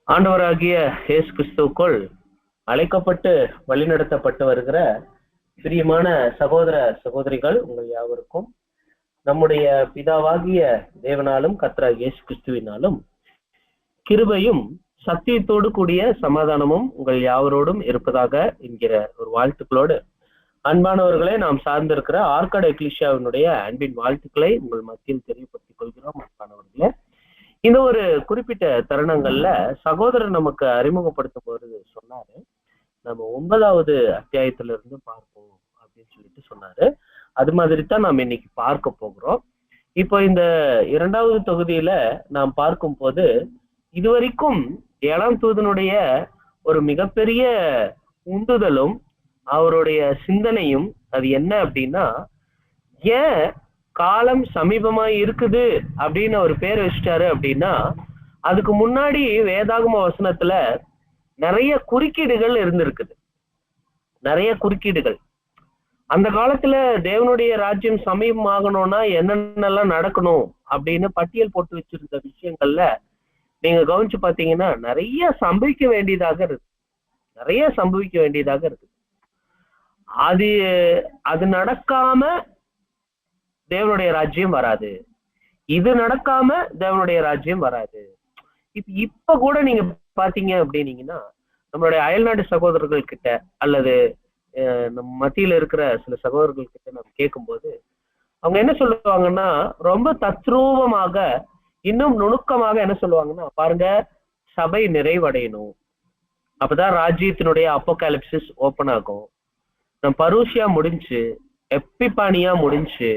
ஆண்டவராகிய இயேசு கிறிஸ்துவுக்குள் அழைக்கப்பட்டு வழிநடத்தப்பட்டு வருகிற பிரியமான சகோதர சகோதரிகள் உங்கள் யாவருக்கும் நம்முடைய பிதாவாகிய தேவனாலும் கர்த்தராகிய இயேசு கிறிஸ்துவினாலும் கிருபையும் சத்தியத்தோடு கூடிய சமாதானமும் உங்கள் யாவரோடும் இருப்பதாக என்கிற ஒரு வாழ்த்துக்களோடு அன்பானவர்களை நாம் சார்ந்திருக்கிற ஆர்காட் எக்லிஷியாவினுடைய அன்பின் வாழ்த்துக்களை உங்கள் மத்தியில் தெரியப்படுத்திக் கொள்கிறோம். அன்பானவர்களே, இந்த ஒரு குறிப்பிட்ட தருணங்கள்ல சகோதரர் நமக்கு அறிமுகப்படுத்தும் போது சொன்னாரு, நம்ம 9வது அத்தியாயத்துல இருந்து பார்ப்போம் அப்படின்னு சொல்லிட்டு சொன்னாரு. அது மாதிரி தான் நாம் இன்னைக்கு பார்க்க போகிறோம். இப்போ இந்த 2வது தொகுதியில நாம் பார்க்கும் போது இதுவரைக்கும் 7ஆம் தூதனுடைய ஒரு மிகப்பெரிய உந்துதலும் அவருடைய சிந்தனையும் அது என்ன அப்படின்னா, ஏன் காலம் சமீபமா இருக்குது அப்படின்னு அவர் பேர் வச்சிட்டாரு அப்படின்னா, அதுக்கு முன்னாடி வேதாகம வசனத்துல நிறைய குறுக்கீடுகள் இருந்திருக்குது. நிறைய குறுக்கீடுகள் அந்த காலத்துல தேவனுடைய ராஜ்யம் சமீபமாகணும்னா என்னென்னலாம் நடக்கணும் அப்படின்னு பட்டியல் போட்டு வச்சிருந்த விஷயங்கள்ல நீங்க கவனிச்சு பாத்தீங்கன்னா நிறைய சம்பவிக்க வேண்டியதாக இருக்கு. நிறைய சம்பவிக்க வேண்டியதாக இருக்கு. அது நடக்காம தேவனுடைய ராஜ்யம் வராது. இது நடக்காம தேவனுடைய ராஜ்யம் வராது. இப்ப கூட நீங்க பாத்தீங்க அப்படின்னீங்கன்னா நம்மளுடைய அயல்நாட்டு சகோதரர்கள் கிட்ட அல்லது நம்ம மத்தியில இருக்கிற சில சகோதரர்கள் கிட்ட நம்ம கேட்கும்போது அவங்க என்ன சொல்லுவாங்கன்னா, ரொம்ப தத்ரூபமாக இன்னும் நுணுக்கமாக என்ன சொல்லுவாங்கன்னா, பாருங்க, சபை நிறைவடையணும், அப்பதான் ராஜ்யத்தினுடைய அப்போகாலிப்சிஸ் ஓபன் ஆகும். நம்ம பரூசியா முடிஞ்சு எப்பிபானியா முடிஞ்சு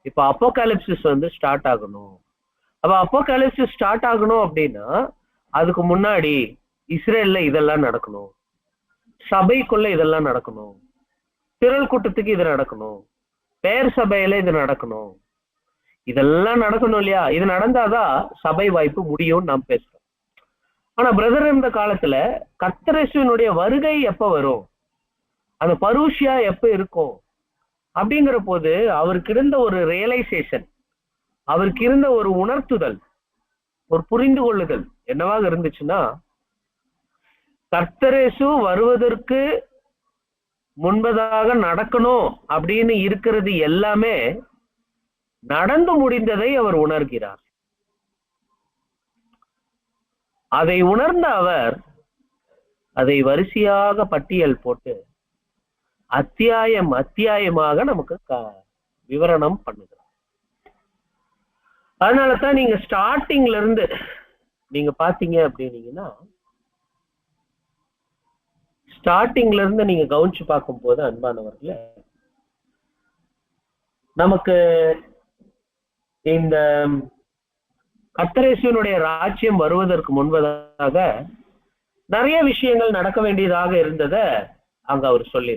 இப்ப அப்போகாலிப்சிஸ் ஸ்டார்ட் ஆகணும். அப்ப அப்போகாலிப்சிஸ் ஸ்டார்ட் ஆகணும் அப்படின்னா அதுக்கு முன்னாடி இஸ்ரேல்ல இதெல்லாம் நடக்கணும், சபைக்குள்ள இதெல்லாம் நடக்கணும், திரள் கூட்டத்துக்கு இது நடக்கணும், பேர் சபையில இது நடக்கணும், இதெல்லாம் நடக்கணும் இல்லையா? இது நடந்தாதான் சபை வாய்ப்பு முடியும்னு நாம் பேசுறோம். ஆனா பிரதர் இருந்த காலத்துல கர்த்தரேசுவினுடைய வருகை எப்ப வரும், அந்த பரூசியா எப்ப இருக்கும் அப்படிங்கிற போது அவருக்கு இருந்த ஒரு ரியலைசேஷன், அவருக்கு இருந்த ஒரு உணர்த்துதல், ஒரு புரிந்து கொள்ளுதல் என்னவாக இருந்துச்சுன்னா, கர்த்தரேசு வருவதற்கு முன்பதாக நடக்கணும் அப்படின்னு இருக்கிறது எல்லாமே நடந்து முடிந்ததை அவர் உணர்கிறார். அதை உணர்ந்த அவர் அதை வரிசையாக பட்டியல் போட்டு அத்தியாயம் அத்தியாயமாக நமக்கு விவரணம் பண்ணுகிறார். அதனாலதான் நீங்க ஸ்டார்டிங்ல இருந்து நீங்க பாத்தீங்க அப்படின்னீங்கன்னா, ஸ்டார்டிங்ல இருந்து நீங்க கவனிச்சு பார்க்கும் போது அன்பானவர்களே, நமக்கு இந்த கர்த்தரேசுவினுடைய ராஜ்யம் வருவதற்கு முன்பதாக நிறைய விஷயங்கள் நடக்க வேண்டியதாக இருந்தத அங்க அவர் சொல்லி,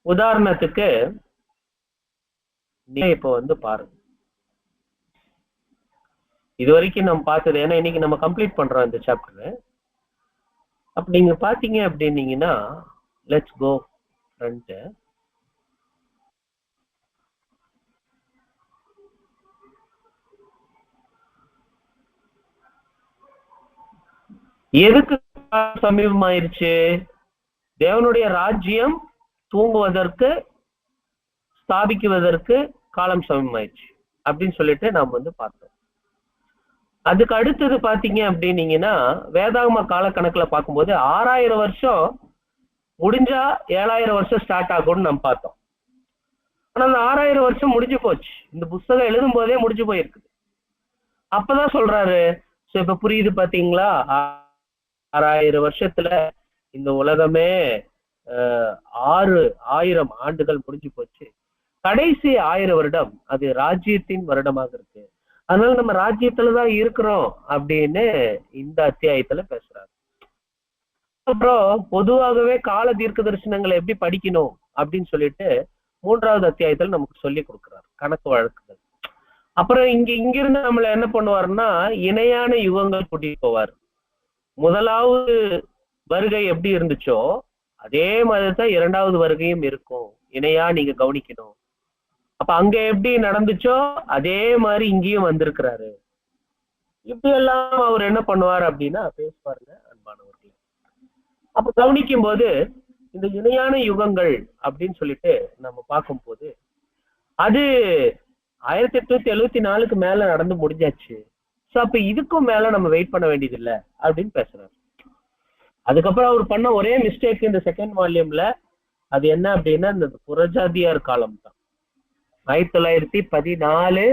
உதாரணத்துக்கு இப்ப பாருங்க, இது வரைக்கும் நம்ம பார்த்தது, ஏன்னா இன்னைக்கு நம்ம கம்ப்ளீட் பண்றோம் இந்த சாப்டர். அப்ப நீங்க பாத்தீங்க அப்படின்னீங்கன்னா, லெட்ஸ் கோ ஃப்ரண்ட். எதுக்கு சமீபமாயிருச்சு? தேவனுடைய ராஜ்யம் தூங்குவதற்கு, ஸ்தாபிக்குவதற்கு காலம் சமீபமாயிருச்சு அப்படின்னு சொல்லிட்டு நாம் பார்த்தோம். அதுக்கு அடுத்தது பாத்தீங்க அப்படின்னீங்கன்னா, வேதாகம காலக்கணக்குல பார்க்கும்போது 6000 வருஷம் முடிஞ்சா 7000 வருஷம் ஸ்டார்ட் ஆகும்னு நம்ம பார்த்தோம். ஆனா அந்த 6000 வருஷம் முடிஞ்சு போச்சு. இந்த புஸ்தகம் எழுதும் போதே முடிஞ்சு போயிருக்குது. அப்பதான் சொல்றாரு, இப்ப புரியுது பாத்தீங்களா, 6000 வருஷத்துல இந்த உலகமே 6000 ஆண்டுகள் முடிஞ்சு போச்சு. கடைசி 1000 வருடம் அது ராஜ்யத்தின் வருடமாக இருக்கு. அதனால நம்ம ராஜ்யத்துலதான் இருக்கிறோம் அப்படின்னு இந்த அத்தியாயத்துல பேசுறாரு. அப்புறம் பொதுவாகவே கால தீர்க்க தரிசனங்களை எப்படி படிக்கணும் அப்படின்னு சொல்லிட்டு 3வது அத்தியாயத்துல நமக்கு சொல்லி கொடுக்குறாரு, கணக்கு வழக்குகள். அப்புறம் இங்கிருந்து நம்மள என்ன பண்ணுவாருன்னா, இணையான யுகங்கள் கூட்டிட்டு போவார். முதலாவது வருகை எப்படி இருந்துச்சோ அதே மாதிரிதான் 2வது வருகையும் இருக்கும். இணையா நீங்க கவனிக்கணும். அப்ப அங்க எப்படி நடந்துச்சோ அதே மாதிரி இங்கேயும் வந்திருக்கிறாரு. இப்படி எல்லாம் அவர் என்ன பண்ணுவார் அப்படின்னா பேசுவாருங்க அன்பானவர்களே. அப்ப கவனிக்கும் போது இந்த இணையான யுகங்கள் அப்படின்னு சொல்லிட்டு நம்ம பார்க்கும்போது அது 1874 மேல நடந்து முடிஞ்சாச்சு. சோ அப்ப இதுக்கும் மேல நம்ம வெயிட் பண்ண வேண்டியது இல்லை அப்படின்னு பேசுறாரு. அதுக்கப்புறம் அவர் பண்ண ஒரே மிஸ்டேக் இந்த செகண்ட் வால்யூம்ல அது என்ன அப்படின்னா இந்த புறஜாதியார் காலம் தான். 1914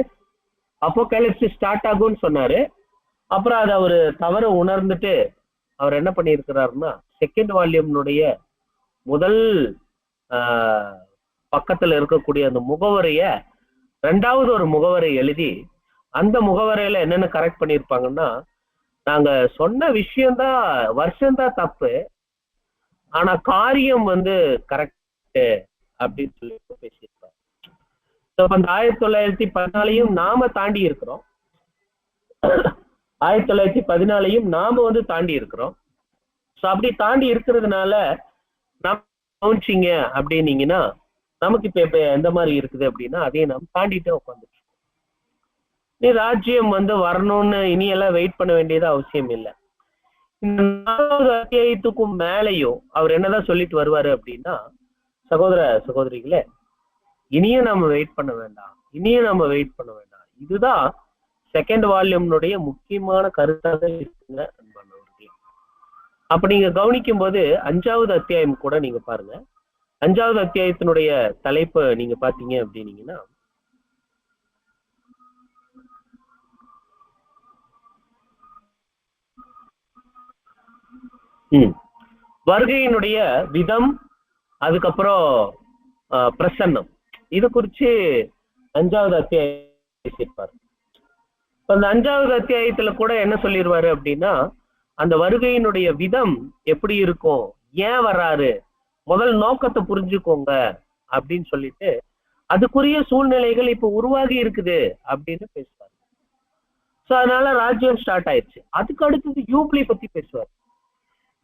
அப்போகலிப்சிஸ் ஸ்டார்ட் ஆகும்னு சொன்னாரு. அப்புறம் அதை அவரு தவற உணர்ந்துட்டு அவர் என்ன பண்ணியிருக்கிறாருன்னா செகண்ட் வால்யூம்னுடைய முதல் பக்கத்துல இருக்கக்கூடிய அந்த முகவரிய ரெண்டாவது ஒரு முகவரை எழுதி அந்த முகவரையில என்னென்ன கரெக்ட் பண்ணியிருப்பாங்கன்னா, நாங்க சொன்ன விஷயம்தான் வருஷம்தான் தப்பு, ஆனா காரியம் கரெக்ட் அப்படின்னு சொல்லி பேசியிருப்பாங்க. அந்த 1914 நாம தாண்டி இருக்கிறோம், 1914 நாம தாண்டி இருக்கிறோம். ஸோ அப்படி தாண்டி இருக்கிறதுனால நம்ம கவனிச்சிங்க அப்படின்னீங்கன்னா நமக்கு இப்ப எந்த மாதிரி இருக்குது அப்படின்னா அதையும் நம்ம தாண்டிட்டு உட்காந்துட்டு நீ ராஜ்யம் வரணும்னு இனியெல்லாம் வெயிட் பண்ண வேண்டியது அவசியம் இல்லை. இந்த 4வது அத்தியாயத்துக்கும் மேலையும் அவர் என்னதான் சொல்லிட்டு வருவாரு அப்படின்னா, சகோதர சகோதரிகளே, இனியும் நம்ம வெயிட் பண்ண வேண்டாம், இனியும் நம்ம வெயிட் பண்ண வேண்டாம். இதுதான் செகண்ட் வால்யூம்னுடைய முக்கியமான கருத்தாக இருக்குங்க அன்பானவர்களே. அப்ப நீங்க கவனிக்கும் போது 5வது அத்தியாயம் கூட நீங்க பாருங்க. 5வது அத்தியாயத்தினுடைய தலைப்பு நீங்க பாத்தீங்க அப்படின்னீங்கன்னா, வருகையினுடைய விதம், அதுக்கப்புறம் பிரசன்னம், இது குறிச்சு 5வது அத்தியாயம் பேசியிருப்பாரு. அந்த 5வது அத்தியாயத்துல கூட என்ன சொல்லிடுவாரு அப்படின்னா, அந்த வருகையினுடைய விதம் எப்படி இருக்கும், ஏன் வர்றாரு, முதல் நோக்கத்தை புரிஞ்சுக்கோங்க அப்படின்னு சொல்லிட்டு அதுக்குரிய சூழ்நிலைகள் இப்ப உருவாகி இருக்குது அப்படின்னு பேசுவாரு. சோ அதனால ராஜ்யம் ஸ்டார்ட் ஆயிடுச்சு. அதுக்கு அடுத்தது யூபிலி பத்தி பேசுவார்.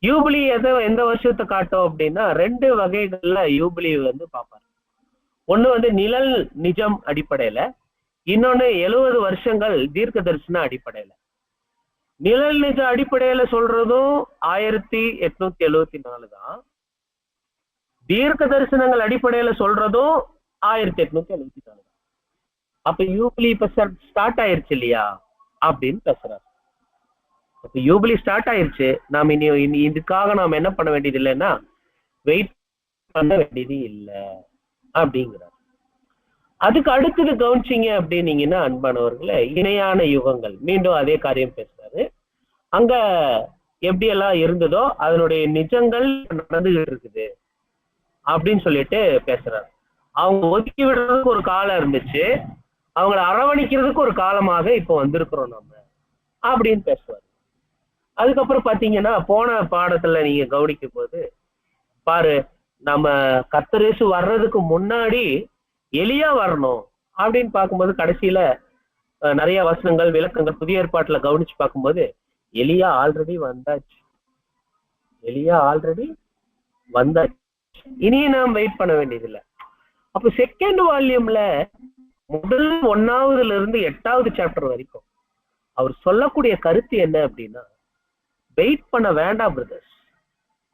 யூபிலி எந்த வருஷத்தை காட்டும் அப்படின்னா 2 வகைகள்ல யூபிலி பார்ப்பாரு. ஒண்ணு நிழல் நிஜம் அடிப்படையில, இன்னொன்னு 70 வருஷங்கள் தீர்க்க தரிசன அடிப்படையில. நிழல் நிஜ அடிப்படையில சொல்றதும் 1874 தான், தீர்க்க தரிசனங்கள் அடிப்படையில சொல்றதும் 1874 தான். அப்ப யூபிலி இப்ப ஸ்டார்ட் ஆயிருச்சு இல்லையா அப்படின்னு பேசுறாரு. அப்ப யூபிலி ஸ்டார்ட் ஆயிருச்சு, நாம இனி இதுக்காக நாம என்ன பண்ண வேண்டியது இல்லைன்னா வெயிட் பண்ண வேண்டியது இல்லை அப்படிங்கிறார். அதுக்கு அடுத்தது கவனிச்சிங்க அப்படின்னீங்கன்னா அன்பானவர்களே, இணையான யுகங்கள், மீண்டும் அதே காரியம் பேசுறாரு. அங்க எப்படி எல்லாம் இருந்ததோ அதனுடைய நிஜங்கள் நடந்துகிட்டு இருக்குது அப்படின்னு சொல்லிட்டு பேசுறாரு. அவங்க ஒதுக்கி விடுறதுக்கு ஒரு காலம் இருந்துச்சு, அவங்களை அரவணைக்கிறதுக்கு ஒரு காலமாக இப்போ வந்திருக்கிறோம் நம்ம அப்படின்னு பேசுவார். அதுக்கப்புறம் பாத்தீங்கன்னா போன பாடத்துல நீங்க கவனிக்கும் போது பாரு, நம்ம கர்த்தர் இயேசு வர்றதுக்கு முன்னாடி எலியா வரணும் அப்படின்னு பார்க்கும்போது கடைசியில நிறைய வசனங்கள் விளக்கங்கள் புதிய ஏற்பாட்டுல கவனிச்சு பார்க்கும்போது எலியா ஆல்ரெடி வந்தாச்சு, எலியா ஆல்ரெடி வந்தாச்சு, இனியும் நாம் வெயிட் பண்ண வேண்டியதில்லை. அப்ப செகண்ட் வால்யூம்ல முதல் 1வதுல இருந்து 8வது சாப்டர் வரைக்கும் அவர் சொல்லக்கூடிய கருத்து என்ன அப்படின்னா, வெயிட் பண்ண வேண்டாம் பிரதர்ஸ்,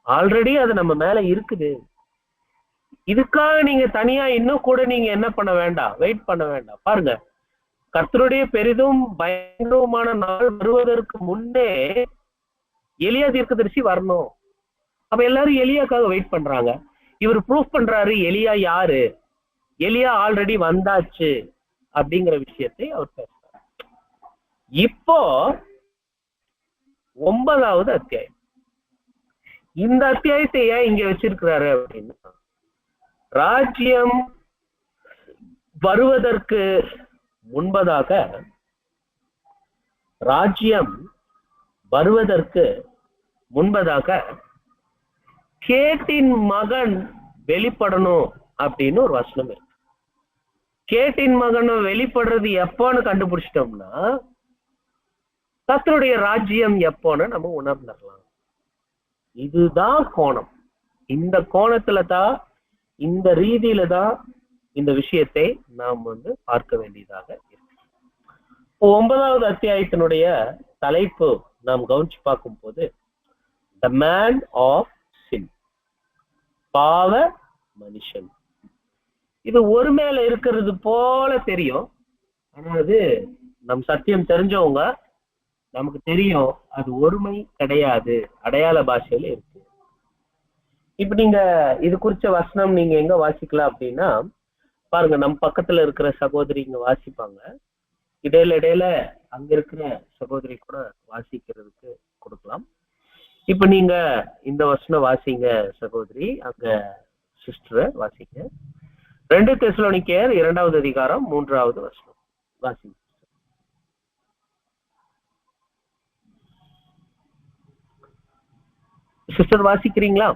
ஆல்ரெடி அது நம்ம மேல இருக்குது, இதுக்காக நீங்க தனியா இன்னும் கூட நீங்க என்ன பண்ண வேண்டாம், வெயிட் பண்ண வேண்டாம். பாருங்க, கர்த்தருடைய பெரிதும் பயங்கரமான நாள் வருவதற்கு முன்னே எலியா தீர்க்கதரிசி வரணும். அப்ப எல்லாரும் எலியாக்காக வெயிட் பண்றாங்க. இவர் ப்ரூஃப் பண்றாரு எலியா யாரு, எலியா ஆல்ரெடி வந்தாச்சு அப்படிங்கிற விஷயத்தை அவர் பேசுறாரு. இப்போ 9வது அத்தியாயம், இந்த அத்தியாயத்தை ஏன் இங்க வச்சிருக்கிறாரு அப்படின்னா, ராஜ்யம் வருவதற்கு முன்பதாக, ராஜ்யம் வருவதற்கு முன்பதாக கேட்டின் மகன் வெளிப்படணும் அப்படின்னு ஒரு வசனம் இருக்கு. கேட்டின் மகன் வெளிப்படுறது எப்போன்னு கண்டுபிடிச்சிட்டோம்னா கர்த்தருடைய ராஜ்யம் எப்போன்னு நம்ம உணர்ந்துடலாம். இதுதான் கோணம். இந்த கோணத்துல தான், இந்த ரீதியில தான் இந்த விஷயத்தை நாம் பார்க்க வேண்டியதாக இருக்கு. 9வது அத்தியாயத்தினுடைய தலைப்பு நாம் கவனிச்சு பார்க்கும் போது த மேன் ஆஃப் சின், பாவ மனுஷன். இது ஒரு மேல இருக்கிறது போல தெரியும், ஆனா அது நம் சத்தியம் தெரிஞ்சவங்க நமக்கு தெரியும் அது ஒருமை கிடையாது, அடையாள பாஷையில இருக்கு. இப்ப நீங்க இது குறிச்ச வசனம் நீங்க எங்க வாசிக்கலாம் அப்படின்னா, பாருங்க நம்ம பக்கத்துல இருக்கிற சகோதரி இங்க வாசிப்பாங்க, இடையில இடையில அங்க இருக்கிற சகோதரி கூட வாசிக்கிறதுக்கு கொடுக்கலாம். இப்ப நீங்க இந்த வசனம் வாசிங்க சகோதரி, அங்க சிஸ்டர் வாசிங்க. 2 தெசலோனிக்கேயர் 2வது அதிகாரம் 3வது வசனம் வாசிங்க. சிஸ்டர் வாசிக்கிறீங்களா?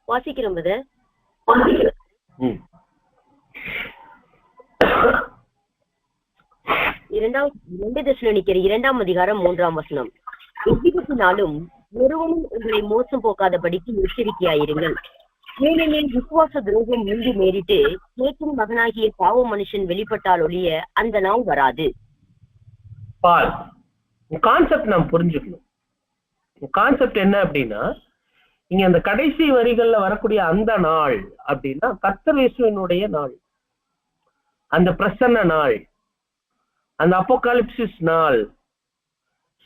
வாசிக்கிறோம் பிரதர். 2 தெசலோனிக்கேயர் 2ஆம் அதிகாரம் 3ஆம் வசனம். எவ்விதத்தினாலும் ஒருவனும் உங்களை மோசம் போக்காதபடிக்கு எச்சரிக்கையாயிருங்கள். ஏனெனில் விசுவாச துரோகம் முந்தி நேரிட்டு கேட்டின் மகனாகிய பாவ மனுஷன் வெளிப்பட்டால் ஒழிய அந்த நாள் வராது. கான்செப்ட் நாம் புரிஞ்சுக்கணும். கான்செப்ட் என்ன அப்படின்னா, இங்க அந்த கடைசி வரிகள்ல வரக்கூடிய அந்த நாள் அப்படின்னா கர்த்தர் இயேசுவினுடைய நாள், அந்த பிரசன்ன நாள், அந்த அப்போகாலிப்சிஸ் நாள்,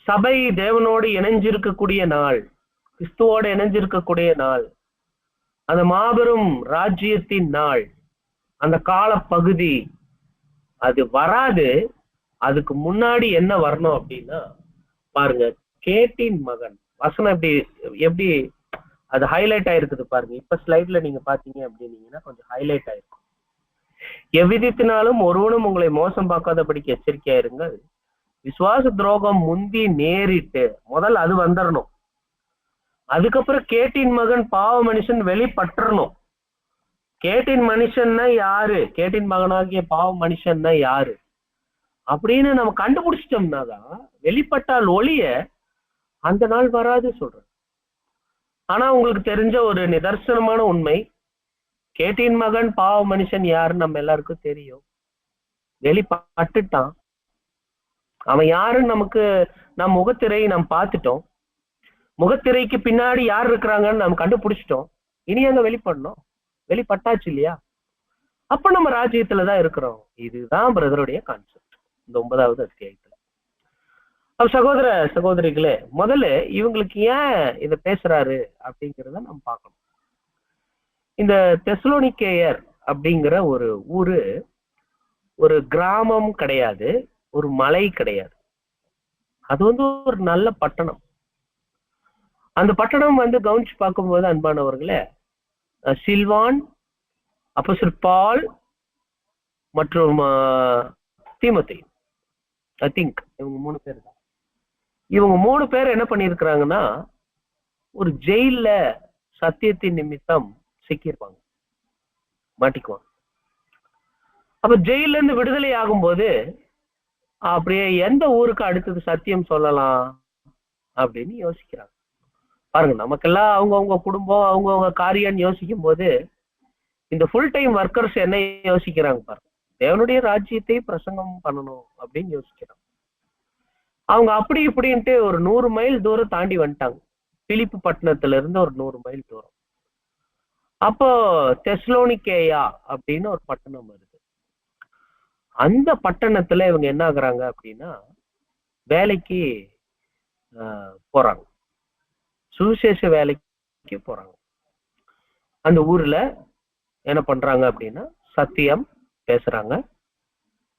சபை தேவனோடு இணைஞ்சிருக்கக்கூடிய நாள், கிறிஸ்துவோடு இணைஞ்சிருக்கக்கூடிய நாள், அந்த மாபெரும் ராஜ்யத்தின் நாள், அந்த கால பகுதி அது வராது. அதுக்கு முன்னாடி என்ன வரணும் அப்படின்னா, பாருங்க, கேட்டின் மகன் வசனம் எப்படி அது ஹைலைட் ஆயிருக்குது பாருங்க. இப்ப ஸ்லைட்ல நீங்க பாத்தீங்க அப்படின்னீங்கன்னா கொஞ்சம் ஹைலைட் ஆயிருக்கும். எவ்விதத்தினாலும் ஒருவனும் உங்களை மோசம் பார்க்காதபடிக்கு எச்சரிக்கையா இருங்கள். விசுவாச துரோகம் முந்தி நேரிட்டு, முதல்ல அது வந்துடணும். அதுக்கப்புறம் கேட்டின் மகன் பாவ மனுஷன் வெளிப்பற்றணும். கேட்டின் மனுஷன்னா யாரு, கேட்டின் மகனாகிய பாவ மனுஷன்னா யாரு அப்படின்னு நம்ம கண்டுபிடிச்சிட்டோம்னா தான் வெளிப்பட்டால் ஒழிய அந்த நாள் வராது சொல்றேன். ஆனா உங்களுக்கு தெரிஞ்ச ஒரு நிதர்சனமான உண்மை, கேட்டின் மகன் பாவ மனுஷன் யாருன்னு நம்ம எல்லாருக்கும் தெரியும். வெளிப்பட்டுட்டான். அவன் யாருன்னு நமக்கு நம் முகத்திரை நாம் பார்த்துட்டோம். முகத்திரைக்கு பின்னாடி யார் இருக்கிறாங்கன்னு நம்ம கண்டுபிடிச்சிட்டோம். இனி அங்க வெளிப்படணும். வெளிப்பட்டாச்சு இல்லையா? அப்ப நம்ம ராஜ்யத்துலதான் இருக்கிறோம். இதுதான் பிரதருடைய கான்செப்ட் இந்த 9வது அத்தியாயத்துல. சகோதர சகோதரிகளே, முதல்ல இவங்களுக்கு ஏன் இதை பேசுறாரு அப்படிங்கிறத நம்ம பார்க்கணும். இந்த தெசலோனிக்கேயர் அப்படிங்கிற ஒரு ஊரு ஒரு கிராமம் கிடையாது, ஒரு மலை கிடையாது. அது ஒரு நல்ல பட்டணம். அந்த பட்டணம் கவனிச்சு பார்க்கும்போது அன்பானவர்களே, சில்வான், அப்போஸ்தலர் பால் மற்றும் தீமோத்தேயு, ஐ திங்க் இவங்க 3 பேர் தான். இவங்க 3 பேர் என்ன பண்ணிருக்கிறாங்கன்னா, ஒரு ஜெயில சத்தியத்தின் நிமித்தம் சிக்கியிருப்பாங்க, மாட்டிக்குவாங்க. அப்ப ஜெயில இருந்து விடுதலை ஆகும்போது அப்படியே எந்த ஊருக்கு அடுத்தது சத்தியம் சொல்லலாம் அப்படின்னு யோசிக்கிறாங்க. பாருங்க, நமக்கெல்லாம் அவங்கவுங்க குடும்பம், அவங்கவுங்க காரியம் யோசிக்கும் போது இந்த ஃபுல் டைம் ஒர்க்கர்ஸ் என்ன யோசிக்கிறாங்க பாருங்க, தேவனுடைய ராஜ்யத்தை பிரசங்கம் பண்ணணும் அப்படின்னு யோசிக்கிறாங்க. அவங்க அப்படி இப்படின்ட்டு ஒரு 100 மைல் தூரம் தாண்டி வந்துட்டாங்க. பிலிப்பு பட்டணத்துல இருந்து ஒரு 100 மைல் தூரம். அப்போ தெசலோனிக்கேயா அப்படின்னு ஒரு பட்டணம் வருது. அந்த பட்டணத்துல இவங்க என்ன ஆகுறாங்க அப்படின்னா, வேலைக்கு போறாங்க, சுவிசேஷ வேலைக்கு போறாங்க. அந்த ஊர்ல என்ன பண்றாங்க அப்படின்னா, சத்தியம் பேசுறாங்க.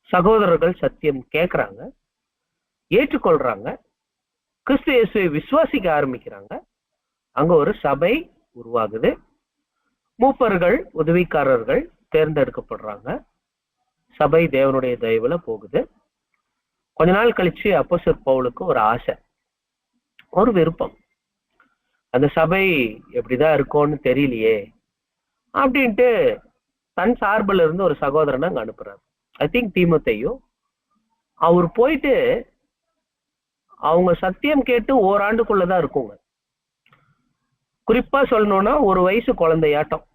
சகோதரர்கள் சத்தியம் கேட்கறாங்க, ஏற்றுக்கொள்றாங்க, கிறிஸ்து இயேசுவை விசுவாசிக்க ஆரம்பிக்கிறாங்க. அங்க ஒரு சபை உருவாகுது. மூப்பர்கள், உதவிக்காரர்கள் தேர்ந்தெடுக்கப்படுறாங்க. சபை தேவனுடைய தயவுல போகுது. கொஞ்ச நாள் கழிச்சு அப்போஸ்தலர் பவுலுக்கு ஒரு ஆசை, ஒரு விருப்பம், அந்த சபை எப்படிதான் இருக்கும்னு தெரியலையே அப்படின்ட்டு தன் சார்பில் இருந்து ஒரு சகோதரனை அங்க அனுப்புறாரு. ஐ திங்க் தீமோத்தேயு. அவர் போயிட்டு அவங்க சத்தியம் கேட்டு ஓராண்டுக்குள்ளதான் இருக்குங்க. குறிப்பா சொல்லணும்னா 1 வயசு குழந்தையாட்டம்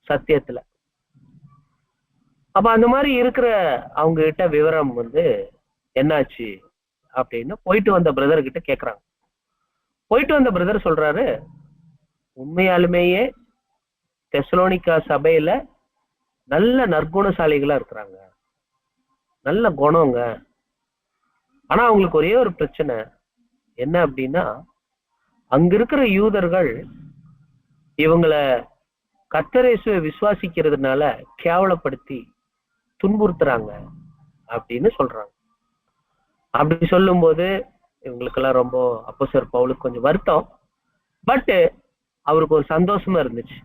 சத்தியத்துல. அப்ப அந்த மாதிரி இருக்கிற அவங்க கிட்ட விவரம் வந்து என்னாச்சு அப்படின்னு போயிட்டு வந்த பிரதர் கிட்ட கேக்குறாங்க. போயிட்டு வந்த பிரதர் சொல்றாரு, உண்மையாலுமேயே தெசலோனிக்கா சபையில நல்ல நற்குணசாலிகளா இருக்கிறாங்க, நல்ல குணங்க. ஆனா அவங்களுக்கு ஒரே ஒரு பிரச்சனை என்ன அப்படின்னா, அங்க இருக்கிற யூதர்கள் இவங்களை கர்த்தரேசுவை விசுவாசிக்கிறதுனால கேவலப்படுத்தி துன்புறுத்துறாங்க அப்படின்னு சொல்றாங்க. அப்படி சொல்லும் போது இவங்களுக்கெல்லாம் ரொம்ப அப்போஸ்தலர் பவுலுக்கு கொஞ்சம் வருத்தம். பட் அவருக்கு ஒரு சந்தோஷமா இருந்துச்சு.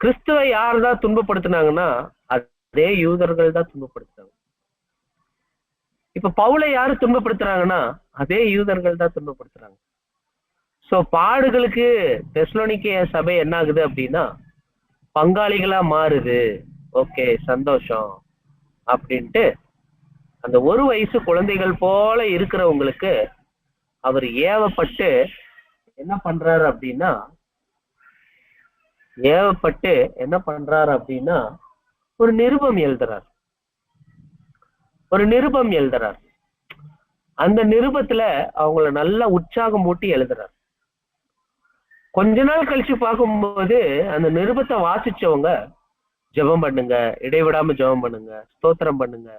கிறிஸ்துவை யார் தான் துன்பப்படுத்தினாங்கன்னா அதே யூதர்கள் தான் துன்பப்படுத்துறாங்க. இப்ப பவுலை யாரு துன்பப்படுத்துறாங்கன்னா அதே யூதர்கள் தான் துன்பப்படுத்துறாங்க. சோ பாடுகளுக்கு தெசலோனிக்கேய சபை என்ன ஆகுது அப்படின்னா பங்காளிகளா மாறுது. ஓகே, சந்தோஷம் அப்படின்ட்டு அந்த ஒரு வயசு குழந்தைகள் போல இருக்கிறவங்களுக்கு அவர் ஏவப்பட்டு என்ன பண்றாரு அப்படின்னா ஒரு நிருபம் எழுதுறார். அந்த நிருபத்துல அவங்கள நல்லா உற்சாகம் மூட்டி எழுதுறார். கொஞ்ச நாள் கழிச்சு பார்க்கும்போது அந்த நிருபத்தை வாசிச்சவங்க, ஜெபம் பண்ணுங்க, இடைவிடாம ஜெபம் பண்ணுங்க, ஸ்தோத்திரம் பண்ணுங்க,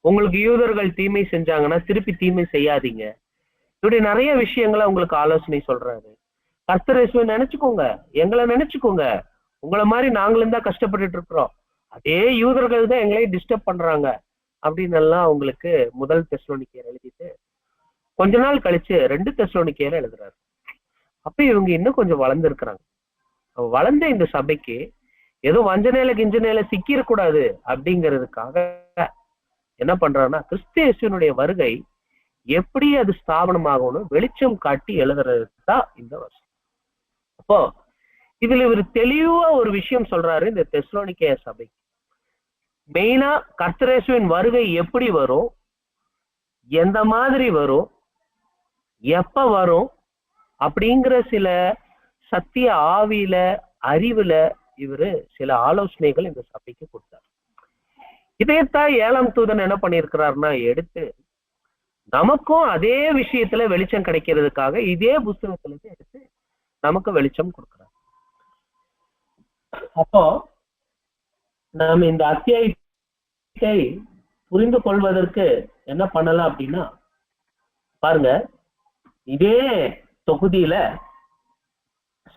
உங்களுக்கு யூதர்கள் தீமை செஞ்சாங்கன்னா திருப்பி தீமை செய்யாதீங்க, இப்படி நிறைய விஷயங்களை உங்களுக்கு ஆலோசனை சொல்றாரு. கர்த்தர் இயேசுவை நினைச்சுக்கோங்க, எங்களை நினைச்சுக்கோங்க, உங்களை மாதிரி நாங்களும் தான் கஷ்டப்பட்டுட்டு இருக்கிறோம், அதே யூதர்கள் தான் எங்களையும் டிஸ்டர்ப் பண்றாங்க அப்படின்னு எல்லாம் அவங்களுக்கு முதல் தெசலோனிக்கேயர் எழுதிட்டு கொஞ்ச நாள் கழிச்சு 2 தெசலோனிக்கேயர் எழுதுறாரு. அப்ப இவங்க இன்னும் கொஞ்சம் வளர்ந்துருக்கிறாங்க. வளர்ந்த இந்த சபைக்கு ஏதோ வஞ்சனையில கிஞ்சனையில சிக்கிடக்கூடாது அப்படிங்கிறதுக்காக என்ன பண்றாங்கன்னா கிறிஸ்து இயேசுவினுடைய வருகை எப்படி அது ஸ்தாபனமாகணும் வெளிச்சம் காட்டி எழுதுறது தான் இந்த வருஷம். அப்போ இதுல இவர் தெளிவா ஒரு விஷயம் சொல்றாரு இந்த தெசலோனிக்கேய சபைக்கு. மெயினா கர்த்தர் இயேசுவின் வருகை எப்படி வரும், எந்த மாதிரி வரும், எப்ப வரும் அப்படிங்கிற சில சத்திய ஆவியில அறிவுல இவரு சில ஆலோசனைகள் இந்த சபைக்கு கொடுத்தார். இதைத்தான் 7ஆம் தூதன் என்ன பண்ணிருக்கிறாருன்னா எடுத்து நமக்கும் அதே விஷயத்துல வெளிச்சம் கிடைக்கிறதுக்காக இதே புஸ்தகத்துல எடுத்து நமக்கு வெளிச்சம் கொடுக்கிறார். அப்போ நாம இந்த அத்தியாயத்தை புரிந்து கொள்வதற்கு என்ன பண்ணலாம் அப்படின்னா, பாருங்க, இதே தொகுதியில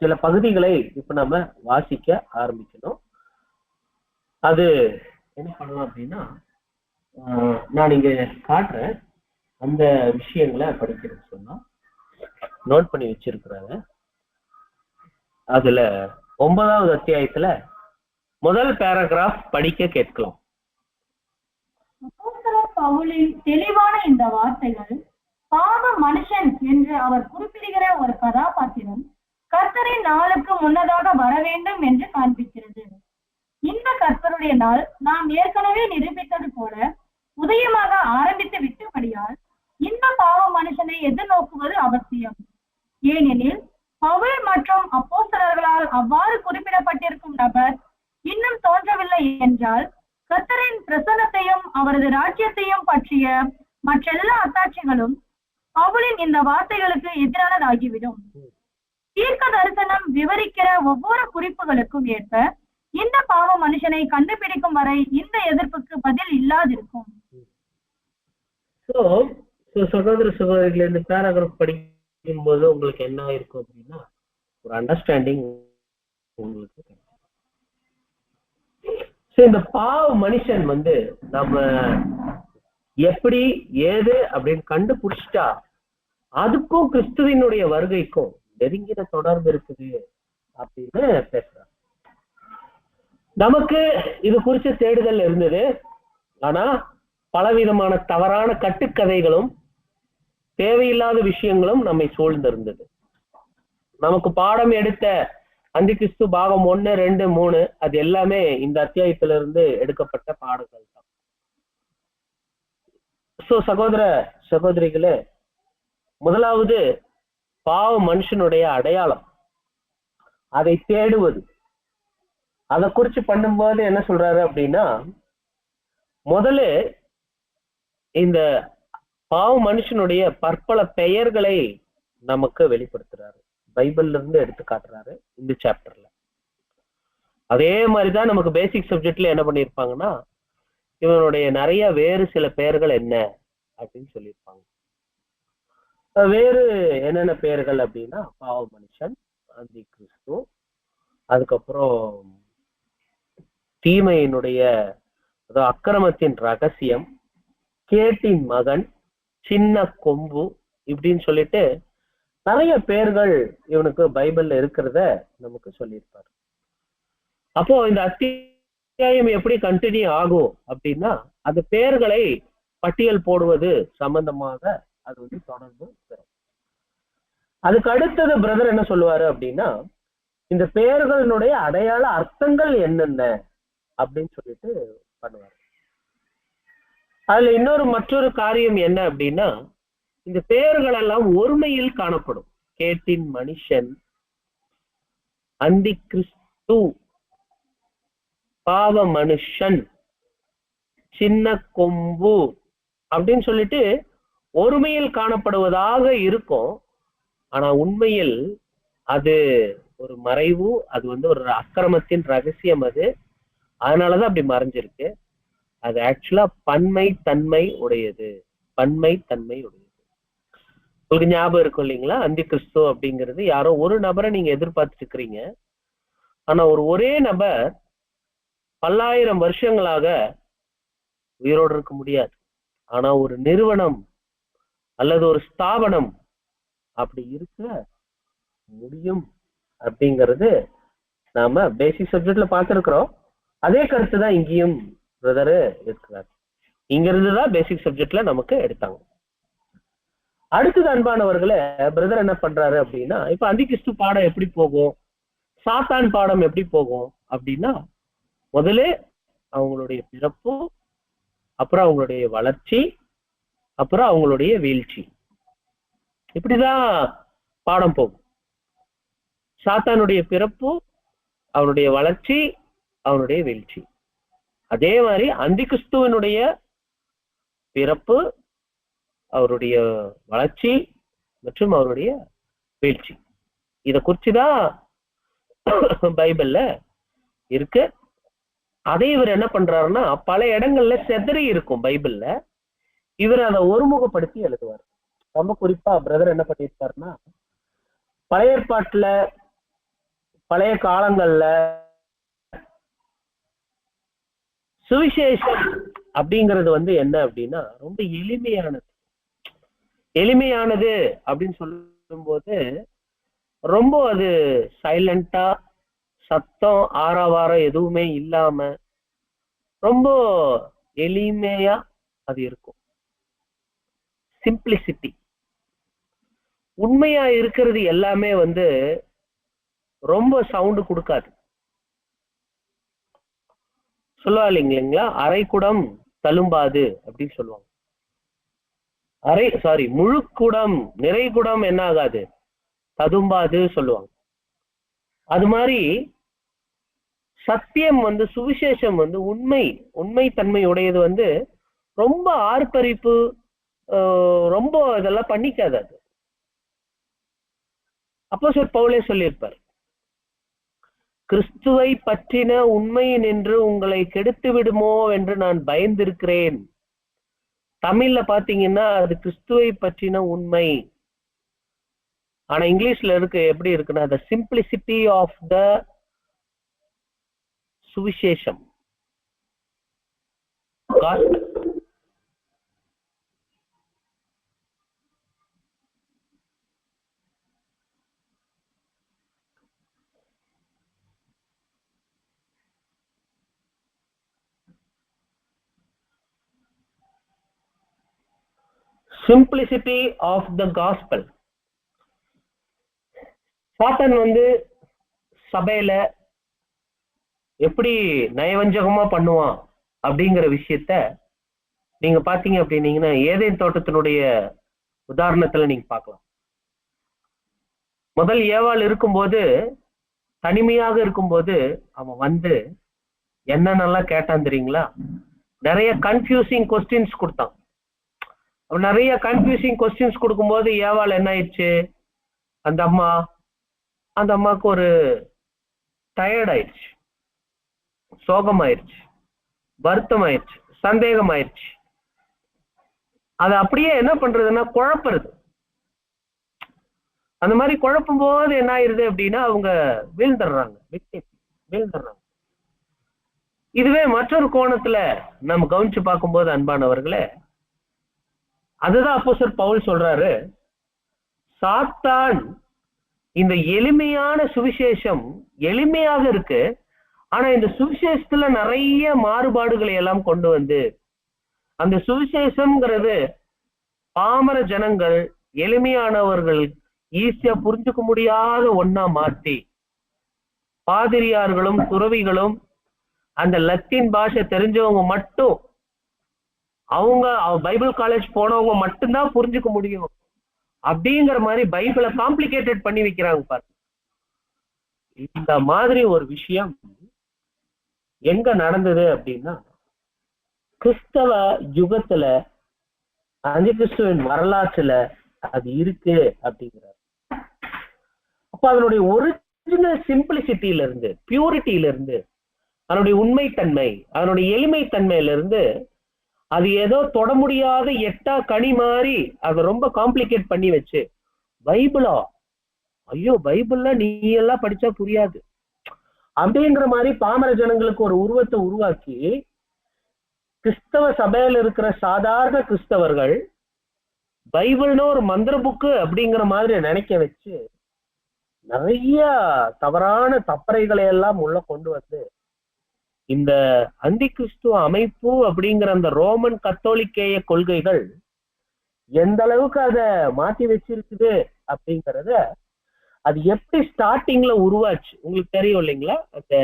சில பகுதிகளை இப்ப நம்ம வாசிக்க ஆரம்பிக்கணும். அது என்ன பண்ணலாம் அப்படின்னா, நான் இங்க காட்டுறேன், அந்த விஷயங்களை படிக்கிறது சொன்னா நோட் பண்ணி வச்சிருக்கிறாங்க. அதுல 9வது அத்தியாயத்துல முதல் பேராகிராஃப் படிக்க கேட்கலாம். பவுலின் தெளிவான இந்த வார்த்தைகள் பாவ மனுஷன் என்று அவர் குறிப்பிடுகிற ஒரு கதாபாத்திரம் கர்த்தரின் நாளுக்கு முன்னதாக வர வேண்டும் என்று காண்பிக்கிறது. இந்த கர்த்தருடைய நாள் நாம் ஏற்கனவே நிரூபித்தது போல உதயமாக ஆரம்பித்து விட்டபடியால் இந்த பாவ மனுஷனை எதிர்நோக்குவது அவசியம். ஏனெனில் பவுல் மற்றும் அப்போஸ்தலர்களால் அவ்வாறு குறிப்பிடப்பட்டிருக்கும் நபர் இன்னும் தோன்றவில்லை என்றால் கர்த்தரின் பிரசன்னத்தையும் அவரது ராஜ்யத்தையும் பற்றிய மற்றெல்லா அத்தாட்சிகளும் பவுலின் இந்த வார்த்தைகளுக்கு எதிரானதாகிவிடும். தீர்க்க தரிசனம் விவரிக்கிற ஒவ்வொரு குறிப்புகளுக்கும் ஏற்ப இந்த பாவ மனுஷனை கண்டுபிடிக்கும் வரை இந்த எதிர்ப்புக்கு பதில் இல்லாதிருக்கும். சகோதர சகோதரிகள் இந்த பேராகிராஃப் படிக்கும் போது உங்களுக்கு என்ன இருக்கும் அப்படின்னா ஒரு அண்டர்ஸ்டாண்டிங் உங்களுக்கு. இந்த பாவ மனுஷன் வந்து நம்ம எப்படி ஏது அப்படின்னு கண்டுபிடிச்சிட்டா அதுக்கும் கிறிஸ்துவினுடைய வருகைக்கும் நெருங்கின தொடர்பு இருக்குது அப்படின்னு பேசுறாங்க. நமக்கு இது குறிச்ச தேடுதல் இருந்தது, ஆனா பலவிதமான தவறான கட்டுக்கதைகளும் தேவையில்லாத விஷயங்களும் நம்மை சூழ்ந்திருந்தது. நமக்கு பாடம் எடுத்த அந்தி கிறிஸ்து பாகம் 1, 2, 3 அது எல்லாமே இந்த அத்தியாயத்திலிருந்து எடுக்கப்பட்ட பாடங்கள் தான். சகோதர சகோதரிகளே, முதலாவது பாவ மனுஷனுடைய அடையாளம், அதை தேடுவது. அதை குறிச்சு பண்ணும்போது என்ன சொல்றாரு அப்படின்னா, முதல்ல இந்த பாவ மனுஷனுடைய பற்பல பெயர்களை நமக்கு வெளிப்படுத்துறாரு, பைபிள்ல இருந்து எடுத்து காட்டுறாரு இந்த சாப்டர்ல. அதே மாதிரிதான் நமக்கு பேசிக் சப்ஜெக்ட்ல என்ன பண்ணிருப்பாங்கன்னா இவனுடைய நிறைய வேறு சில பெயர்கள் என்ன அப்படின்னு சொல்லியிருப்பாங்க. வேறு என்னென்ன பெயர்கள் அப்படின்னா பாவ மனுஷன், அந்தி கிறிஸ்து, அதுக்கப்புறம் தீமையினுடைய அக்கிரமத்தின் ரகசியம், கேட்டின் மகன், சின்ன கொம்பு, இப்படின்னு சொல்லிட்டு நிறைய பெயர்கள் இவனுக்கு பைபிள்ல இருக்கிறத நமக்கு சொல்லியிருப்பாரு. அப்போ இந்த அத்தியாயம் எப்படி கண்டினியூ ஆகும் அப்படின்னா அந்த பெயர்களை பட்டியல் போடுவது சம்பந்தமாக அது வந்து தொடர்ந்து பெறும். அதுக்கு அடுத்தது பிரதர் என்ன சொல்லுவாரு அப்படின்னா இந்த பெயர்களினுடைய அடையாள அர்த்தங்கள் என்னென்ன அப்படின்னு சொல்லிட்டு பண்ணுவாரு. அதுல மற்றொரு காரியம் என்ன அப்படின்னா இந்த பெயர்கள் எல்லாம் ஒருமையில் காணப்படும். கேட்டின் மனுஷன், அந்தி கிறிஸ்து, பாவ மனுஷன், சின்ன கொம்பு அப்படின்னு சொல்லிட்டு ஒருமையில் காணப்படுவதாக இருக்கும். ஆனா உண்மையில் அது ஒரு மறைவு, அது வந்து ஒரு அக்கிரமத்தின் ரகசியம். அதனாலதான் அப்படி மறைஞ்சிருக்கு. அது ஆக்சுவலா பன்மை தன்மை உடையது, பன்மை தன்மை உடையது. உங்களுக்கு ஞாபகம் இருக்கும் இல்லைங்களா, அந்தி கிறிஸ்து அப்படிங்கிறது யாரோ ஒரு நபரை நீங்க எதிர்பார்த்துட்டு இருக்கிறீங்க. ஆனா ஒரே நபர் பல்லாயிரம் வருஷங்களாக உயிரோடு இருக்க முடியாது. ஆனா ஒரு நிறுவனம் அல்லது ஒரு ஸ்தாபனம் அப்படி இருக்க முடியும் அப்படிங்கிறது நாம பேசிக் சப்ஜெக்ட்ல பார்த்திருக்கிறோம். அதே கருத்து தான் இங்கேயும் பிரதரு இருக்கிறார். இங்க இருந்துதான் பேசிக் சப்ஜெக்ட்ல நமக்கு எடுத்தாங்க. அடுத்தது அன்பானவர்களே, பிரதர் என்ன பண்றாரு அப்படின்னா இப்ப அந்தி கிறிஸ்து பாடம் எப்படி போகும், சாத்தான் பாடம் எப்படி போகும் அப்படின்னா முதல்ல அவங்களுடைய பிறப்பு, அப்புறம் அவங்களுடைய வளர்ச்சி, அப்புறம் அவங்களுடைய வீழ்ச்சி, இப்படிதான் பாடம் போகும். சாத்தானுடைய பிறப்பு, அவனுடைய வளர்ச்சி, அவனுடைய வீழ்ச்சி. அதே மாதிரி அந்தி கிறிஸ்துவனுடைய பிறப்பு, அவருடைய வளர்ச்சி மற்றும் அவருடைய வீழ்ச்சி, இதை குறிச்சுதான் பைபிள்ல இருக்கு. அதை இவர் என்ன பண்றாருன்னா பல இடங்கள்ல செதறி இருக்கும் பைபிள்ல, இவர் அதை ஒருமுகப்படுத்தி எழுதுவார். ரொம்ப குறிப்பா பிரதர் என்ன பண்ணியிருப்பாருன்னா பழைய ஏற்பாட்டுல பழைய காலங்கள்ல சுவிசேஷம் அப்படிங்கிறது வந்து என்ன அப்படின்னா ரொம்ப எளிமையானது அப்படின்னு சொல்லும் போது ரொம்ப அது சைலண்டா, சத்தம் ஆரவாரம் எதுவுமே இல்லாம ரொம்ப எளிமையா அது இருக்கும். சிம்பிளிசிட்டி, உண்மையா இருக்கிறது எல்லாமே வந்து ரொம்ப சவுண்டு கொடுக்காது. சொல்லுவா இல்லைங்களா, அரைக்குடம் தழும்பாது அப்படின்னு சொல்லுவாங்க. முழுக்குடம் நிறைகுடம் என்ன ஆகாது, ததும்பாது சொல்லுவாங்க. அது மாதிரி சத்தியம் வந்து சுவிசேஷம் வந்து உண்மை தன்மை உடையது வந்து ரொம்ப ஆர்ப்பரிப்பு, ரொம்ப இதெல்லாம் பண்ணிக்காது. அது அப்போஸ்தலர் பவுலே சொல்லியிருப்பார், கிறிஸ்துவை பற்றின உண்மை நின்று உங்களை கெடுத்து விடுமோ என்று நான் பயந்திருக்கிறேன். தமிழ்ல பாத்தீங்கன்னா அது கிறிஸ்துவை பற்றின உண்மை. ஆனா இங்கிலீஷ்ல எப்படி இருக்குன்னா the simplicity of the சுவிசேஷம். Simplicity of the gospel. சாத்தான் வந்து சபையில எப்படி நயவஞ்சகமா பண்ணுவான் அப்படிங்கிற விஷயத்த நீங்க பாத்தீங்க அப்படின்னீங்கன்னா ஏதேன் தோட்டத்தினுடைய உதாரணத்துல நீங்க பார்க்கலாம். முதல் ஏவாள் இருக்கும்போது, தனிமையாக இருக்கும்போது அவன் வந்து என்னென்னலாம் கேட்டான் தெரியுங்களா, நிறைய கன்ஃபியூசிங் கொஸ்டின்ஸ் கொடுத்தான். நிறைய கன்ஃபியூசிங் கொஸ்டின்ஸ் கொடுக்கும்போது ஏவாள் என்ன ஆயிடுச்சு, அந்த அம்மாவுக்கு ஒரு டயர்ட் ஆயிடுச்சு, சோகம் ஆயிடுச்சு, வருத்தம் ஆயிடுச்சு, சந்தேகம் ஆயிடுச்சு. அது அப்படியே என்ன பண்றதுன்னா குழப்பறது. அந்த மாதிரி குழப்பும் போது என்ன ஆயிருது அப்படின்னா அவங்க வீழ்ந்துடுறாங்க. இதுவே மற்றொரு கோணத்துல நம்ம கவனிச்சு பார்க்கும்போது அன்பானவர்களே, அதுதான் அப்போஸ்தலர் பவுல் சொல்றாரு, சாத்தான் இந்த எளிமையான சுவிசேஷம் எளிமையாக இருக்கு, ஆனா இந்த சுவிசேஷத்துல நிறைய மாறுபாடுகளை எல்லாம் கொண்டு வந்து அந்த சுவிசேஷம்ங்கிறது பாமர ஜனங்கள் எளிமையானவர்கள் ஈஸியா புரிஞ்சுக்க முடியாத ஒன்னா மாத்தி, பாதிரியார்களும் துறவிகளும் அந்த லத்தீன் பாஷை தெரிஞ்சவங்க மட்டும், அவங்க பைபிள் காலேஜ் போனவங்க மட்டும்தான் புரிஞ்சுக்க முடியும் அப்படிங்கிற மாதிரி பைபிளை காம்ப்ளிகேட்டட் பண்ணி வைக்கிறாங்க பாரு. இந்த மாதிரி ஒரு விஷயம் எங்க நடந்தது அப்படின்னா, கிறிஸ்தவ யுகத்துல அந்தி கிறிஸ்துவின் வரலாற்றுல அது இருக்கு அப்படிங்கிறார். அப்ப அதனுடைய ஒரிஜினல் சிம்பிளிசிட்டியில இருந்து, பியூரிட்டியில இருந்து, அதனுடைய உண்மைத்தன்மை, அதனுடைய எளிமைத்தன்மையில இருந்து, அது ஏதோ தொட முடியாத எட்டா கனி மாதிரி அதை ரொம்ப காம்ப்ளிகேட் பண்ணி வச்சு, பைபிளா, ஐயோ பைபிள்ல நீ எல்லாம் படிச்சா புரியாது அப்படிங்கிற மாதிரி பாமர ஜனங்களுக்கு ஒரு உருவத்தை உருவாக்கி, கிறிஸ்தவ சபையில இருக்கிற சாதாரண கிறிஸ்தவர்கள் பைபிள்னு ஒரு மந்திர புக்கு அப்படிங்கிற மாதிரி நினைக்க வச்சு நிறைய தவறான தப்பறைகளை எல்லாம் உள்ள கொண்டு வந்து இந்த அந்தி கிறிஸ்துவ அமைப்பு அப்படிங்கிற அந்த ரோமன் கத்தோலிக்கேய கொள்கைகள் எந்த அளவுக்கு அதை மாத்தி வச்சிருக்குது அப்படிங்கிறத, அது எப்படி ஸ்டார்டிங்ல உருவாச்சு உங்களுக்கு தெரியும் இல்லைங்களா? அந்த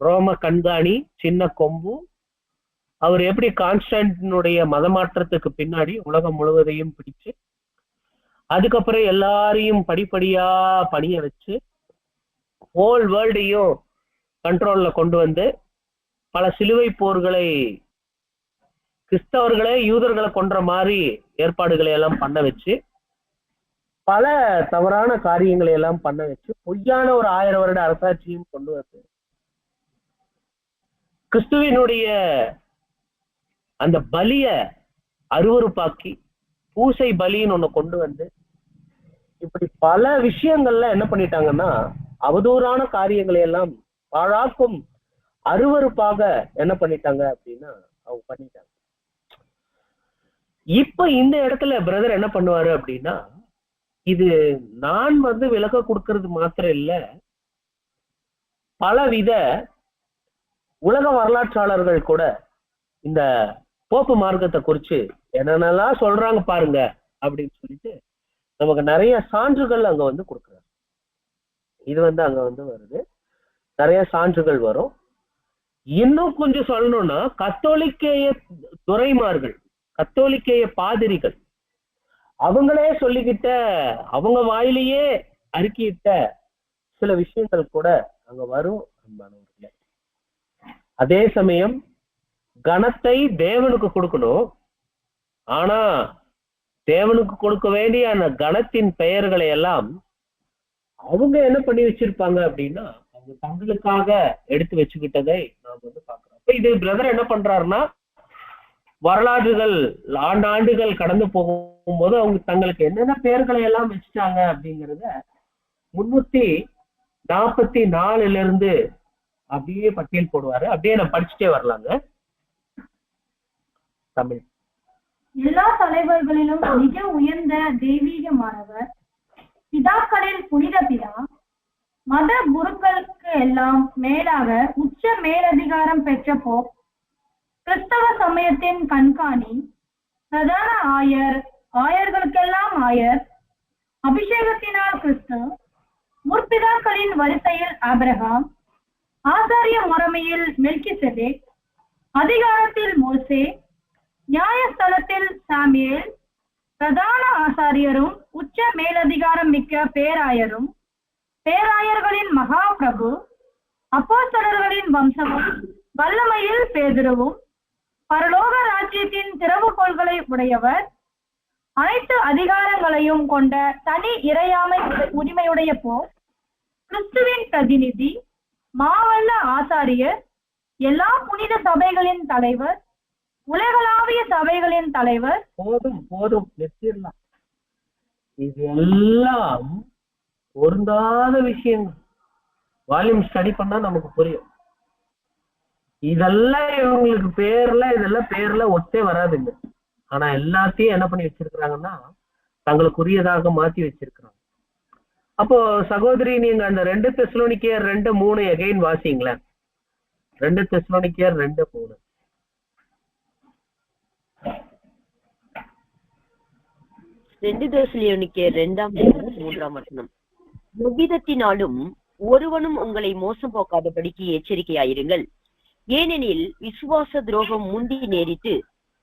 ரோம கண்காணி சின்ன கொம்பு, அவர் எப்படி கான்ஸ்டன்டினுடைய மதமாற்றத்துக்கு பின்னாடி உலகம் முழுவதையும் பிடிச்சு, அதுக்கப்புறம் எல்லாரையும் படிப்படியா பணிய வச்சு ஹோல் வேர்ல்டையும் கண்ட்ரோல்ல கொண்டு வந்து பல சிலுவை போர்களை, கிறிஸ்தவர்களே யூதர்களை கொன்ற மாதிரி ஏற்பாடுகளை எல்லாம் பண்ண வச்சு, பல தவறான காரியங்களை எல்லாம் பண்ண வச்சு, பொய்யான ஒரு 1000 வருட அரசாட்சியும் கொண்டு வந்து கிறிஸ்துவினுடைய அந்த பலிய அருவருப்பாக்கி பூசை பலின்னு ஒண்ணு கொண்டு வந்து, இப்படி பல விஷயங்கள்ல என்ன பண்ணிட்டாங்கன்னா அவதூறான காரியங்களை எல்லாம் பாழாக்கும் அருவருப்பாக என்ன பண்ணிட்டாங்க அப்படின்னா அவங்க பண்ணிட்டாங்க. இப்ப இந்த இடத்துல பிரதர் என்ன பண்ணுவாரு அப்படின்னா, இது நான் விளக்க கொடுக்கறது மாத்திரம் இல்ல, பலவித உலக வரலாற்றாளர்கள் கூட இந்த போப்பு மார்க்கத்தை குறிச்சு என்னென்னலாம் சொல்றாங்க பாருங்க அப்படின்னு சொல்லிட்டு நமக்கு நிறைய சான்றுகள் அங்க கொடுக்குறாரு. இது அங்க வருது, நிறைய சான்றுகள் வரும். இன்னும் கொஞ்சம் சொல்லணும்னா கத்தோலிக்கேய துரைமார்கள், கத்தோலிக்கேய பாதிரிகள் அவங்களே சொல்லிக்கிட்ட, அவங்க வாயிலேயே அறிக்கையிட்ட சில விஷயங்கள் கூட அங்க வரும் அன்பானவர்களே. அதே சமயம் கணத்தை தேவனுக்கு கொடுக்கணும், ஆனா தேவனுக்கு கொடுக்க வேண்டிய அந்த கணத்தின் பெயர்களை எல்லாம் அவங்க என்ன பண்ணி வச்சிருப்பாங்க அப்படின்னா அவங்க தங்களுக்காக எடுத்து வச்சுக்கிட்டதை நாம் பாக்குறோம். அப்ப இது பிரதர் என்ன பண்றாருன்னா, வரலாறுகள் ஆண்டாண்டுகள் கடந்து போகும்போது அவங்க தங்களுக்கு என்னென்ன பெயர்களை எல்லாம் வச்சுட்டாங்க அப்படிங்கிறத 344 இருந்து அப்படியே பட்டியல் போடுவாரு. அப்படியே நான் படிச்சுட்டே வரலாங்க. தமிழ். எல்லா தலைவர்களிலும் மிக உயர்ந்த தெய்வீகமானவர், பிதாக்களில் புனித பிதா, மத குருக்களுக்கு எல்லாம் மேலாக உச்ச மேலதிகாரம் பெற்ற போப், கிறிஸ்தவ சமயத்தின் கண்காணி, பிரதான ஆயர், ஆயர்களுக்கெல்லாம் ஆயர், அபிஷேகத்தினால் கிறிஸ்து, முற்பிதாக்களின் வரிசையில் ஆபிரகாம், ஆசாரிய முறைமையில் மெல்கிசேதேக், அதிகாரத்தில் மோசே, நியாயஸ்தலத்தில் சாமுவேல், பிரதான ஆசாரியரும் உச்ச மேலதிகாரம் மிக்க பேராயரும், பேராயர்களின் மகா பிரபு, அப்போஸ்தலர்களின் வம்சமும், வல்லமையில் பேதுருவும், பரலோக ராஜ்யத்தின் திறவுகோள்களை உடையவர், அனைத்து அதிகாரங்களையும் கொண்ட தனி இறையாமை உரிமையுடைய போர், கிறிஸ்துவின் பிரதிநிதி, மாவல்ல ஆசாரியர், எல்லா புனித சபைகளின் தலைவர், உலகளாவிய சபைகளின் தலைவர். போதும் போதும் நிறுத்திடலாம். இது எல்லாம் பொருந்தாத விஷயங்கள். வால்யூம் ஸ்டடி பண்ணா நமக்கு புரியும். இதெல்லாம் இவங்களுக்கு இதெல்லாம் பேர்ல ஒத்தே வராதுங்க. ஆனா எல்லாத்தையும் என்ன பண்ணி வச்சிருக்கிறாங்கன்னா தங்களுக்குரியதாக மாத்தி வச்சிருக்கிறாங்க. அப்போ சகோதரி, நீங்க அந்த 2 தெசலோனிக்கேயர் 2:3 எகைன் வாசிங்களேன். 2 தெசலோனிக்கேயர் 2:3. 2 தெசலோனிக்கேயர் 2:3. எவ்விதத்தினாலும் ஒருவனும் உங்களை மோசம் போக்காதபடிக்கு எச்சரிக்கையாயிருங்கள். ஏனெனில் விசுவாச துரோகம் முந்தி நேரிட்டு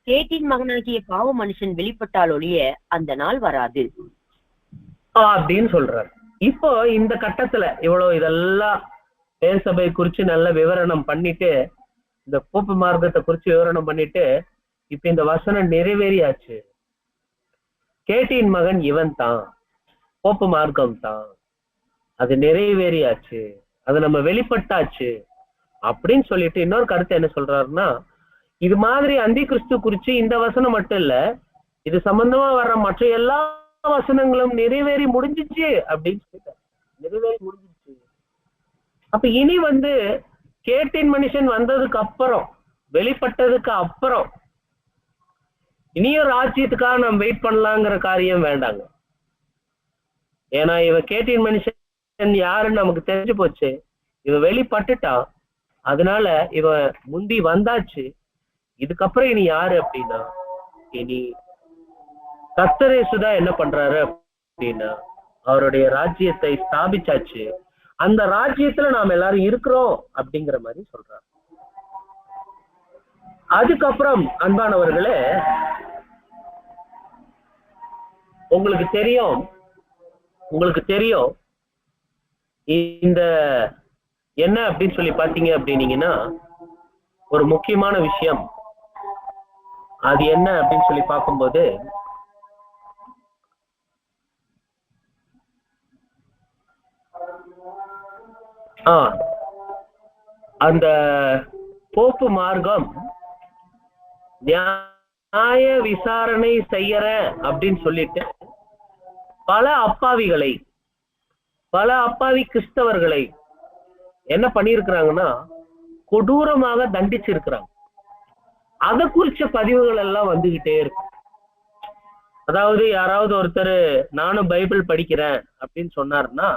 கேட்டின் மகனாகிய பாவ மனுஷன் வெளிப்பட்டால் ஒழிய அந்த நாள் வராது அப்படின்னு சொல்றாரு. இப்போ இந்த கட்டத்துல இவ்வளவு இதெல்லாம் பேர் சபை குறிச்சு நல்ல விவரணம் பண்ணிட்டு, இந்த போப்பு மார்க்கத்தை குறிச்சு விவரணம் பண்ணிட்டு, இப்ப இந்த வசனம் நிறைவேறியாச்சு. கேட்டின் மகன் இவன் தான், போப்பு மார்க்கம் தான், அது நிறைவேறியாச்சு, அது நம்ம வெளிப்பட்டாச்சு அப்படின்னு சொல்லிட்டு இன்னொரு கருத்தை என்ன சொல்றாருன்னா, இது மாதிரி அந்தி கிறிஸ்து குறிச்சு இந்த வசனம் மட்டும் இல்ல, இது சம்பந்தமா வர்ற மற்ற எல்லா வசனங்களும் நிறைவேறி முடிஞ்சிச்சு அப்படின்னு சொல்லிட்டார். நிறைவேறி முடிஞ்சிச்சு. அப்ப இனி கேட்டின் மனுஷன் வந்ததுக்கு அப்புறம், வெளிப்பட்டதுக்கு அப்புறம் இனியும் ராஜ்யத்துக்காக நம்ம வெயிட் பண்ணலாங்கிற காரியம் வேண்டாங்க. ஏன்னா இவன் கேட்டின் மனுஷன் யாருன்னு நமக்கு தெரிஞ்சு போச்சு. இவன் வெளிப்பட்டுட்டான், அதனால இவன் முந்தி வந்தாச்சு. இதுக்கப்புறம் இனி யாரு அப்படின்னா, இனி கர்த்தரேசுதான் என்ன பண்றாரு அப்படின்னா அவருடைய ராஜ்யத்தை ஸ்தாபிச்சாச்சு. அந்த ராஜ்யத்துல நாம எல்லாரும் இருக்கிறோம் அப்படிங்கிற மாதிரி சொல்றாரு. அதுக்கப்புறம் அன்பானவர்களே, உங்களுக்கு தெரியும் இந்த என்ன அப்படின்னு சொல்லி பாத்தீங்க அப்படின்னீங்கன்னா, ஒரு முக்கியமான விஷயம் அது என்ன அப்படின்னு சொல்லி பார்க்கும்போது, அந்த போப்பு மார்க்கம் நியாய விசாரணை செய்யற அப்படின்னு சொல்லிட்டு பல அப்பாவி கிறிஸ்தவர்களை என்ன பண்ணிருக்கிறாங்கன்னா கொடூரமாக தண்டிச்சிருக்கிறாங்க. அதை குறிச்ச பதிவுகள் எல்லாம் வந்துகிட்டே இருக்கு. அதாவது யாராவது ஒருத்தர் நானும் பைபிள் படிக்கிறேன் அப்படின்னு சொன்னாருன்னா,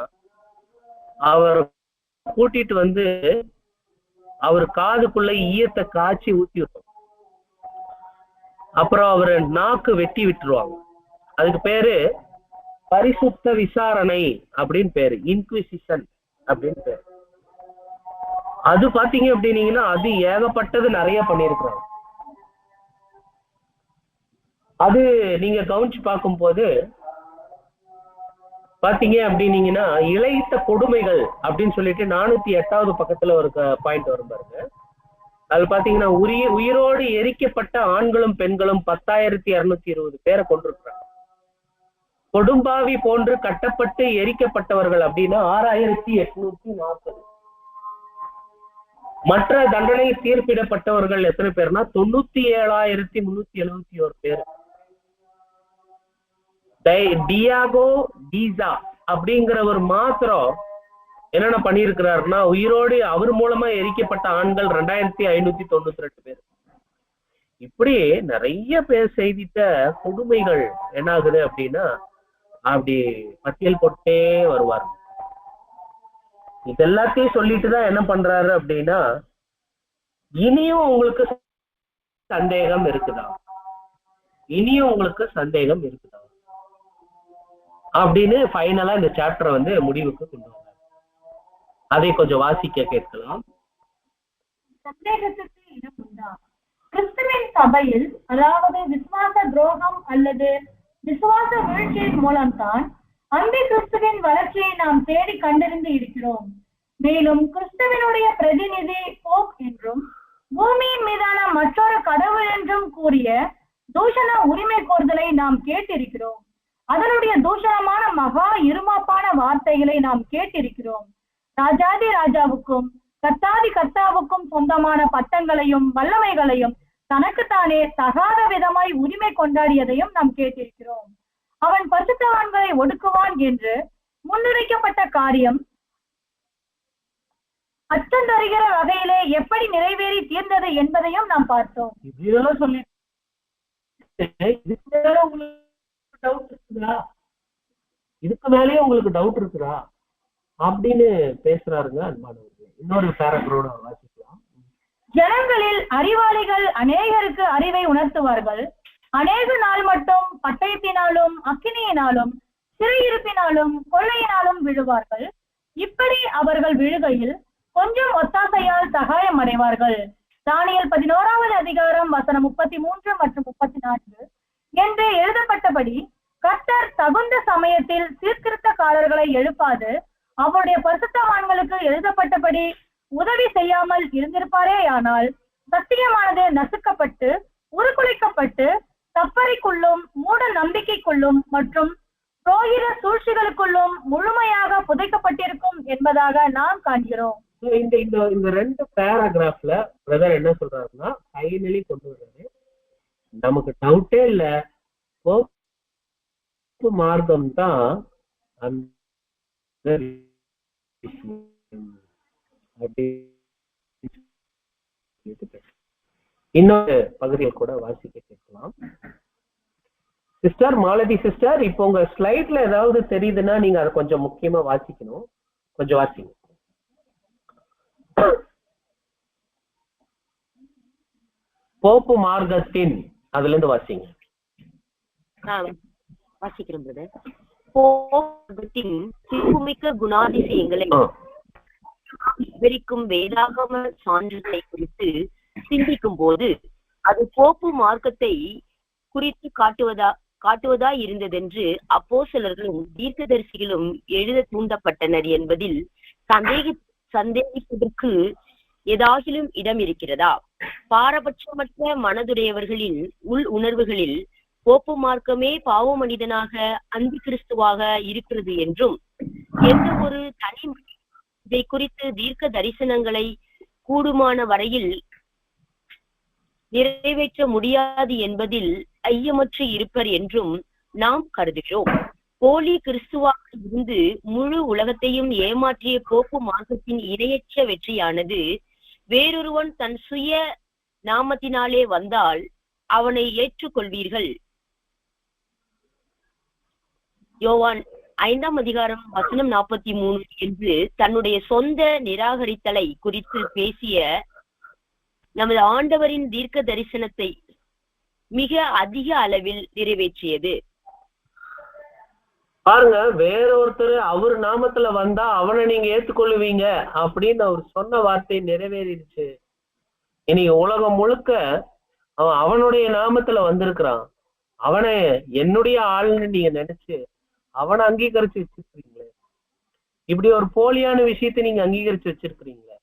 அவர் கூட்டிட்டு அவர் காதுக்குள்ள ஈயத்தை காய்ச்சி ஊத்தி விட்டோம். அப்புறம் அவரு நாக்கு வெட்டி விட்டுருவாங்க. அதுக்கு பேரு பரிசுத்த விசாரணை அப்படின்னு பேரு, இன்குவிசிஷன் அப்படின்னு பேரு. அது பாத்தீங்க அப்படின்னீங்கன்னா அது ஏகப்பட்டது நிறைய பண்ணிருக்கிறாங்க. அது நீங்க கவனிச்சு பார்க்கும் போது பாத்தீங்க அப்படின்னீங்கன்னா இழைத்த கொடுமைகள் அப்படின்னு சொல்லிட்டு 408வது பக்கத்துல ஒரு பாயிண்ட் வரும் பாருங்க. அது பாத்தீங்கன்னா உயிரோடு எரிக்கப்பட்ட ஆண்களும் பெண்களும் 10,220 பேரை கொண்டிருக்கிறாங்க. கொடும்பாவி போன்று கட்டப்பட்டு எரிக்கப்பட்டவர்கள் அப்படின்னா 6,840. மற்ற தண்டனை தீர்ப்பிடப்பட்டவர்கள் எத்தனை பேர்னா 97,371 பேர். டியாகோ டீசா அப்படிங்கிறவர் மாத்திரம் என்னென்ன பண்ணியிருக்கிறாருன்னா, உயிரோடு அவர் மூலமா எரிக்கப்பட்ட ஆண்கள் 2,592 பேர். இப்படி நிறைய பேர் செய்திட்ட கொடுமைகள் என்ன ஆகுது அப்படின்னா அப்படி பட்டியல் போட்டே வருவார். இதெல்லாத்தையும் சொல்லிட்டுதான் என்ன பண்றாரு அப்படின்னா, இனியும் உங்களுக்கு சந்தேகம் இருக்குதா அப்படின்னு ஃபைனலா இந்த சாப்டரை முடிவுக்கு கொண்டு வந்தார். அதை கொஞ்சம் வாசிக்க கேட்கலாம். சந்தேகத்துக்கு இடம் உண்டா? கிறிஸ்துவின் சபையில், அதாவது விசுவாச துரோகம் அல்லது விசுவாச வீழ்ச்சியின் மூலம்தான் அந்த கிறிஸ்துவின் வளர்ச்சியை நாம் தேடி கண்டறிந்து இருக்கிறோம். மேலும் கிறிஸ்துவனுடைய பிரதிநிதி போப் என்றும் பூமியின் மீதான மற்றொரு கடவுள் என்றும் கூறிய தூஷண உரிமை கோருதலை நாம் கேட்டிருக்கிறோம். அதனுடைய தூஷணமான மகா இருமாப்பான வார்த்தைகளை நாம் கேட்டிருக்கிறோம். ராஜாதி ராஜாவுக்கும் கர்த்தாதி கர்த்தாவுக்கும் சொந்தமான பட்டங்களையும் வல்லமைகளையும் தனக்குத்தானே தகாத விதமாய் உரிமை கொண்டாடியதையும் நாம் கேட்டிருக்கிறோம். அவன் பரிசுத்தவான்களை ஒடுக்குவான் என்று முன்னுரைக்கப்பட்ட காரியம் அச்சந்தருகிற வகையிலே எப்படி நிறைவேறி தீர்ந்தது என்பதையும் நாம் பார்த்தோம். இதெல்லாம் சொல்லி இதுக்கு மேலேயே உங்களுக்கு டவுட் இருக்குதா அப்படின்னு பேசுறாருங்க அன்பானவர்களே. இன்னொரு பேராகிராஃபோட வாசிக்கலாம். ஜனங்களில் அறிவாளிகள் அநேகருக்கு அறிவை உணர்த்துவார்கள். அநேக நாள் மட்டும் பட்டயத்தினாலும் அக்கினியினாலும் சிறையிருப்பினாலும் கொள்ளையினாலும் விழுவார்கள். இப்படி அவர்கள் விழுகையில் கொஞ்சம் ஒத்தாசையால் சகாயம் அடைவார்கள். தானியேல் 11வது அதிகாரம் வசனம் 33 மற்றும் 34 என்று எழுதப்பட்டபடி கர்த்தர் தகுந்த சமயத்தில் சீர்திருத்தக்காரர்களை எழுப்பாது அவருடைய பரிசுத்தவான்களுக்கு எழுதப்பட்டபடி உதவி செய்யாமல் இருந்திருப்பாரேயானால் சத்தியமானது நசுக்கப்பட்டு உருக்குலைக்கப்பட்டு தப்பறைக்குள்ளும் மூட நம்பிக்கைக்குள்ளும் மற்றும் புரோகித சூழ்ச்சிகளுக்குள்ளும் முழுமையாக புதைக்கப்பட்டிருக்கும் என்பதாக நாம் காண்கிறோம். இந்த ரெண்டு பேராகிராஃப்ல பிரதர் என்ன சொல்றாருன்னா ஃபைனலி கொண்டு வர்றாரு. நமக்கு டவுட்டே இல்ல, போப்பு மார்க்கம் தான் அந்த இன்னொரு பகுதியில் கூட வாசிக்க கேட்கலாம். சிஸ்டர் மாலதி சிஸ்டர், இப்போ உங்க ஸ்லைட்ல ஏதாவது தெரியுதுன்னா நீங்க அதை கொஞ்சம் முக்கியமா வாசிக்கணும். கொஞ்சம் வாசிங்க. போப்பு மார்க்கத்தின் அதுல இருந்து வாசிங்க. வாசிக்கிறோம் பிரதர். போப்பின் சிறப்புமிக்க குணாதிசயங்களை விவரிக்கும் வேதாகம சான்றுகளை குறித்து சிந்திக்கும் போது அது போப்பு மார்க்கத்தை குறித்து காட்டுவதா இருந்ததென்று அப்போஸ்தலர்களும் தீர்க்கதரிசிகளும் எழுத தூண்டப்பட்டனர் என்பதில் சந்தேகிப்பதற்கு ஏதாகிலும் இடம் இருக்கிறதா? பாரபட்சமற்ற மனதுடையவர்களின் உள் உணர்வுகளில் போப்பு மார்க்கமே பாவ மனிதனாக அந்தி கிறிஸ்துவாக இருக்கிறது என்றும் எந்த ஒரு தனி இதை குறித்து தீர்க்க தரிசனங்களை கூடுமான வரையில் நிறைவேற்ற முடியாது என்பதில் ஐயமற்று இருப்பர் என்றும் நாம் கருதுகிறோம். போலி கிறிஸ்துவாக இருந்து முழு உலகத்தையும் ஏமாற்றிய போப்பு மார்க்கத்தின் இணையற்ற வெற்றியானது வேறொருவன் தன் சுய நாமத்தினாலே வந்தால் அவனை ஏற்றுக்கொள்வீர்கள். யோவான் 5ஆம் அதிகாரம் வசனம் 43 என்று தன்னுடைய சொந்த நிராகரித்தலை குறித்து பேசிய நமது ஆண்டவரின் தீர்க்க தரிசனத்தை மிக அதிக அளவில் நிறைவேற்றியது. பாருங்க, வேற ஒருத்தர் அவர் நாமத்துல வந்தா அவனை நீங்க ஏத்துக்கொள்ளுவீங்க அப்படின்னு அவர் சொன்ன வார்த்தை நிறைவேறிடுச்சு. இன்னைக்கு உலகம் முழுக்க அவனுடைய நாமத்துல வந்திருக்கிறான். அவனை என்னுடைய ஆள்னு நீங்க நினைச்சு அவனை அங்கீகரிச்சு வச்சிருக்கிறீங்களே. இப்படி ஒரு போலியான விஷயத்தை நீங்க அங்கீகரிச்சு வச்சிருக்கிறீங்களே.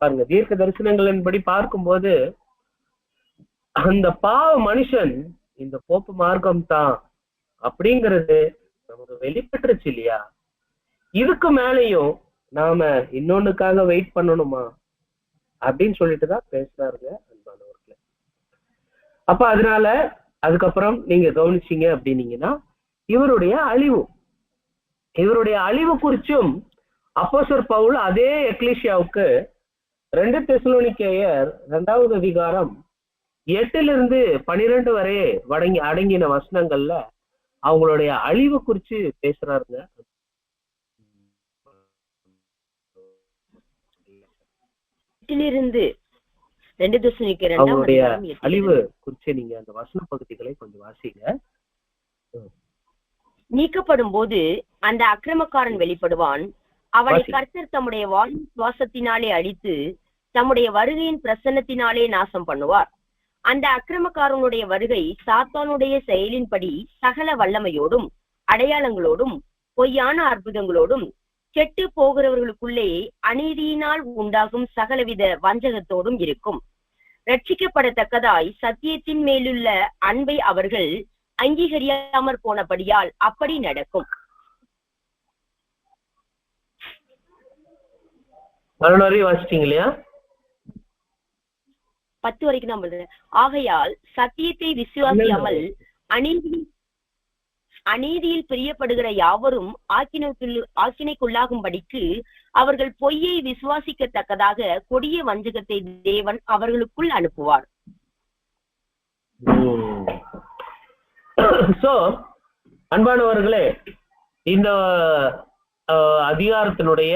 பாருங்க, தீர்க்க தரிசனங்களின்படி பார்க்கும்போது அந்த பாவ மனுஷன் இந்த போப்பு மார்க்கம் தான் அப்படிங்கிறது நமக்கு வெளிப்பட்டுருச்சு இல்லையா? இதுக்கு மேலையும் நாம இன்னொன்னுக்காக வெயிட் பண்ணணுமா அப்படின்னு சொல்லிட்டுதான் பேசுறாருங்க அன்பானவர்களே. அப்ப அதனால அதுக்கப்புறம் நீங்க கவனிச்சீங்க அப்படின்னீங்கன்னா இவருடைய அழிவு குறிச்சும் அப்போஸ்தலர் பவுல் அதே எக்லீசியாவுக்கு 2 தெசலோனிக்கேயர் 2வது அதிகாரம் 8-12 வரை அடங்கின வசனங்கள்ல அவங்களுடைய அழிவு குறிச்சு பேசுறாருங்க. அவங்களுடைய அழிவு குறிச்சு நீங்க அந்த வசன பகுதிகளை கொஞ்சம் வாசிங்க. நீக்கப்படும் போது அந்த அக்கிரமக்காரன் வெளிப்படுவான். அவனை கர்த்தர் தம்முடைய சுவாசத்தினாலே அழித்து தம்முடைய வருகையின் பிரசன்னத்தினாலே நாசம் பண்ணுவார். அந்த அக்கிரமக்காரனுடைய வருகை சாத்தானுடைய செயலின்படி சகல வல்லமையோடும் அடையாளங்களோடும் பொய்யான அற்புதங்களோடும் கெட்டு போகிறவர்களுக்குள்ளே அநீதியினால் உண்டாகும் சகலவித வஞ்சகத்தோடும் இருக்கும். ரட்சிக்கப்படத்தக்கதாய் சத்தியத்தின் மேலுள்ள அன்பை அவர்கள் அங்கீகரியாமற் போனபடியால் அப்படி நடக்கும். 11 வாசிட்டீங்க இல்லையா? 10 வரைக்கும் நான் சொல்றேன். ஆகையால் சத்தியத்தை விசுவாசியாமல் அநீதியில் பிரியப்படுகிற யாவரும் ஆக்கினைக்குள்ளாகும்படிக்கு அவர்கள் பொய்யை விசுவாசிக்கத்தக்கதாக கொடிய வஞ்சகத்தை தேவன் அவர்களுக்குள் அனுப்புவார். சோ அன்பானவர்களே, இந்த அதிகாரத்தினுடைய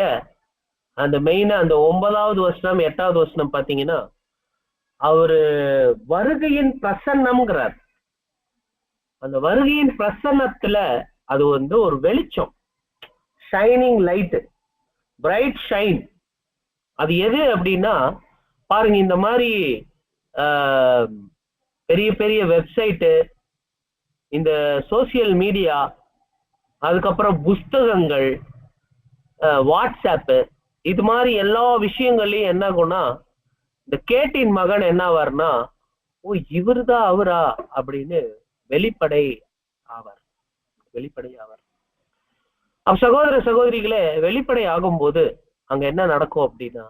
அந்த மெயினா அந்த 9வது வசனம் 8வது வசனம் பாத்தீங்கன்னா, அவரு வருகையின் பிரசன்னம்ங்கிறார். அந்த வருகையின் பிரசன்னத்துல அது ஒரு வெளிச்சம், ஷைனிங் லைட், பிரைட் ஷைன். அது எது அப்படின்னா பாருங்க, இந்த மாதிரி பெரிய பெரிய வெப்சைட்டு, இந்த சோசியல் மீடியா, அதுக்கப்புறம் புஸ்தகங்கள், வாட்ஸ்அப்பு, இது மாதிரி எல்லா விஷயங்கள்லயும் என்ன ஆகும்னா, இந்த கேட்டின் மகன் என்னவார்னா, ஓ இவருதான் அவரா அப்படின்னு வெளிப்படை ஆவார். சகோதர சகோதரிகளே, வெளிப்படை ஆகும்போது அங்க என்ன நடக்கும் அப்படின்னா,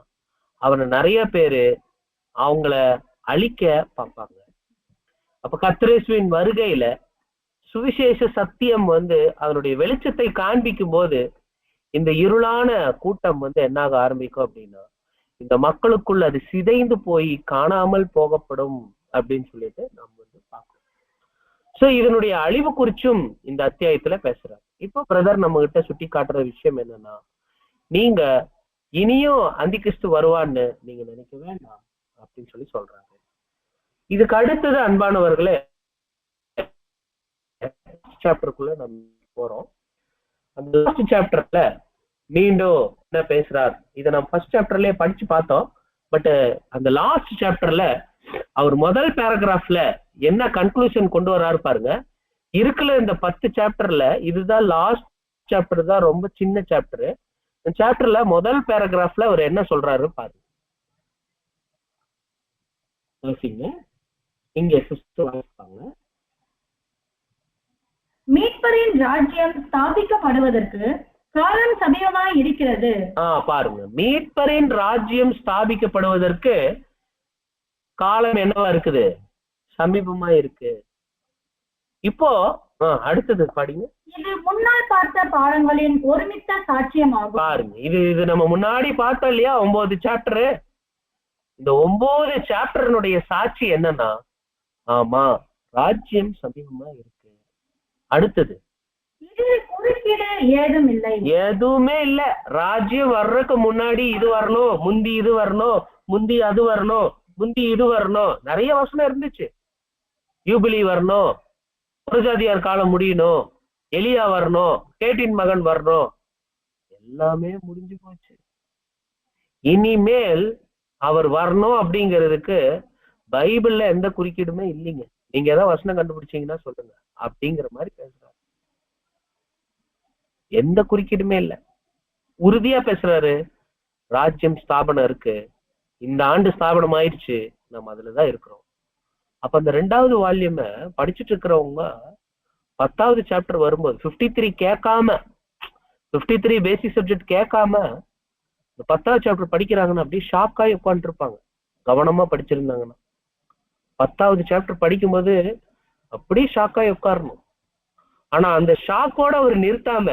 அவனை நிறைய பேரு அவங்கள அழிக்க பார்ப்பாங்க. அப்ப கர்த்தரேசுவின் வருகையில சுவிசேஷ சத்தியம் அதனுடைய வெளிச்சத்தை காண்பிக்கும் போது இந்த இருளான கூட்டம் என்னாக ஆரம்பிக்கும் அப்படின்னா, இந்த மக்களுக்குள்ள அது சிதைந்து போய் காணாமல் போகப்படும் அப்படின்னு சொல்லிட்டு நம்ம பார்க்கணும். சோ இதனுடைய அழிவு குறிச்சும் இந்த அத்தியாயத்துல பேசுறாரு. இப்போ பிரதர் நம்ம கிட்ட சுட்டி காட்டுற விஷயம் என்னன்னா, நீங்க இனியும் அந்தி கிறிஸ்து வருவான்னு நீங்க நினைக்க வேண்டாம் அப்படின்னு சொல்றாங்க. இதுக்கு அடுத்தது அன்பானவர்களே, சாப்டருக்குள்ள நம்ம போறோம். அந்த லாஸ்ட் சாப்டர்ல மீண்டும் என்ன பேசுறார், இதை நம்ம ஃபர்ஸ்ட் சாப்டர்லயே படிச்சு பார்த்தோம். பட் அந்த லாஸ்ட் சாப்டர்ல அவர் முதல் பேராகிராஃப்ல என்ன கன்க்ளூஷன் கொண்டு வர்றாரு பாருங்க. இருக்குல்ல இந்த 10 சாப்டர்ல இதுதான் லாஸ்ட் சாப்டர், தான் ரொம்ப சின்ன சாப்டர். இந்த சாப்டர்ல முதல் பேராகிராஃப்ல அவர் என்ன சொல்றாரு பாருங்க. இங்க மீட்பரின் ராஜ்யம் ஸ்தாபிக்கப்படுவதற்கு காலம் சமீபமாய் இருக்கிறது. பாருங்க, மீட்பரின் ராஜ்யம் ஸ்தாபிக்கப்படுவதற்கு காலம் என்னவா இருக்குது, சமீபமா இருக்கு. இப்போ அடுத்தது படிங்க. இது முன்னால் பார்த்த பாடங்களின் ஒருமித்த சாட்சியமாகும். பாருங்க, இது நம்ம முன்னாடி பார்த்தோம் இல்லையா, 9 சாப்டர். இந்த 9 சாப்டர்னுடைய சாட்சி என்னன்னா, ஆமா ராஜ்யம் சமீபமா இருக்கு. அடுத்தது எதுவுமே இல்ல, ராஜ்யம் வர்றதுக்கு முன்னாடி இது வரணும், முந்தி இது வரணும், முந்தி அது வரணும், முந்தி இது வரணும், நிறைய வசனம் இருந்துச்சு. யூபிலி வரணும், புரஜாதியார் காலம் முடியணும், எலியா வரணும், கேட்டின் மகன் வரணும், எல்லாமே முடிஞ்சு போச்சு. இனிமேல் அவர் வரணும் அப்படிங்கிறதுக்கு பைபிள்ல எந்த குறுக்கீடுமே இல்லைங்க. நீங்க ஏதாவது வசனம் கண்டுபிடிச்சீங்கன்னா சொல்லுங்க அப்படிங்கிற மாதிரி பேசுறாரு. எந்த குறுக்கீடுமே இல்ல, உறுதியா பேசுறாரு. ராஜ்யம் ஸ்தாபனம் இருக்கு, இந்த ஆண்டு ஸ்தாபனம் ஆயிடுச்சு, நம்ம அதுலதான் இருக்கிறோம். அப்ப அந்த 2வது வால்யூம படிச்சுட்டு இருக்கிறவங்க 10வது சாப்டர் வரும்போது 53 கேட்காம, 53 பேசிக் சப்ஜெக்ட் கேட்காம இந்த 10வது சாப்டர் படிக்கிறாங்கன்னா அப்படியே ஷாக்காகி உட்காந்துட்டு இருப்பாங்க. கவனமா படிச்சிருந்தாங்கன்னா 10வது சாப்டர் படிக்கும்போது அப்படியே ஷாக்காகி உட்காரணும். ஆனா அந்த ஷாக்கோட அவர் நிறுத்தாம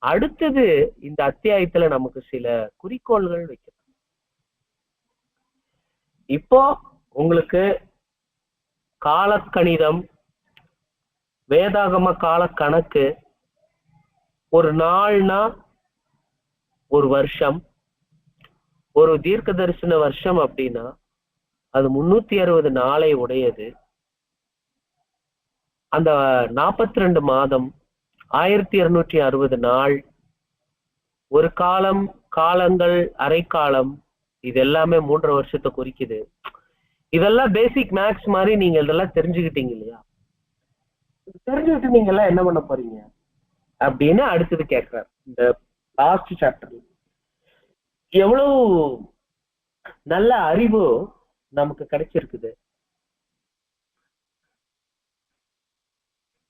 அடுத்தது இந்த அத்தியாயத்துல நமக்கு சில குறிக்கோள்கள் வைக்கிறார். இப்போ உங்களுக்கு காலக்கணிதம், வேதாகம கால கணக்கு, ஒரு நாள்னா ஒரு வருஷம், ஒரு தீர்க்க தரிசன வருஷம் அப்படின்னா அது 360 நாளை உடையது. அந்த 42 மாதம் 1260 நாள், ஒரு காலம், காலங்கள், அரைக்காலம், இது எல்லாமே 3 வருஷத்தை குறிக்குது. இதெல்லாம் பேசிக் மேக்ஸ் மாதிரி நீங்க இதெல்லாம் தெரிஞ்சுக்கிட்டீங்க இல்லையா? தெரிஞ்சுக்கிட்டு நீங்க எல்லாம் என்ன பண்ண போறீங்க அப்படின்னு அடுத்தது கேட்கிறார். இந்த லாஸ்ட் சாப்டர்ல எவ்வளவு நல்ல அறிவு நமக்கு கிடைச்சிருக்குது.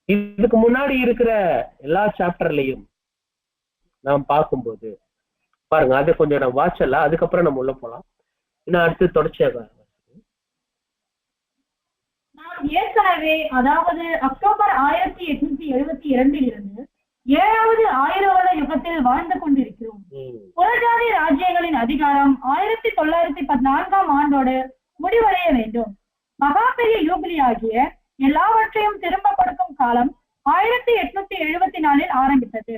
இதுக்கு முன்னாடி இருக்கிற எல்லா சாப்டர்லயும் நாம் பார்க்கும்போது பாருங்க, அது கொஞ்சம் நம்ம வாட்சல, அதுக்கப்புறம் நம்ம உள்ள போலாம். இன்னும் அடுத்து தொடர்ச்சியாக நாம் ஏற்கனவே, அதாவது அக்டோபர் 1872 இருந்து 7வது ஆயிர வருட யுகத்தில் வாழ்ந்து கொண்டிருக்கிறோம். புறஜாதி ராஜ்யங்களின் அதிகாரம் 1914ஆம் ஆண்டோடு முடிவடைய வேண்டும். மகா பெரிய யூபிலி ஆகிய எல்லாவற்றையும் திரும்ப கொடுக்கும் காலம் 1874 ஆரம்பித்தது.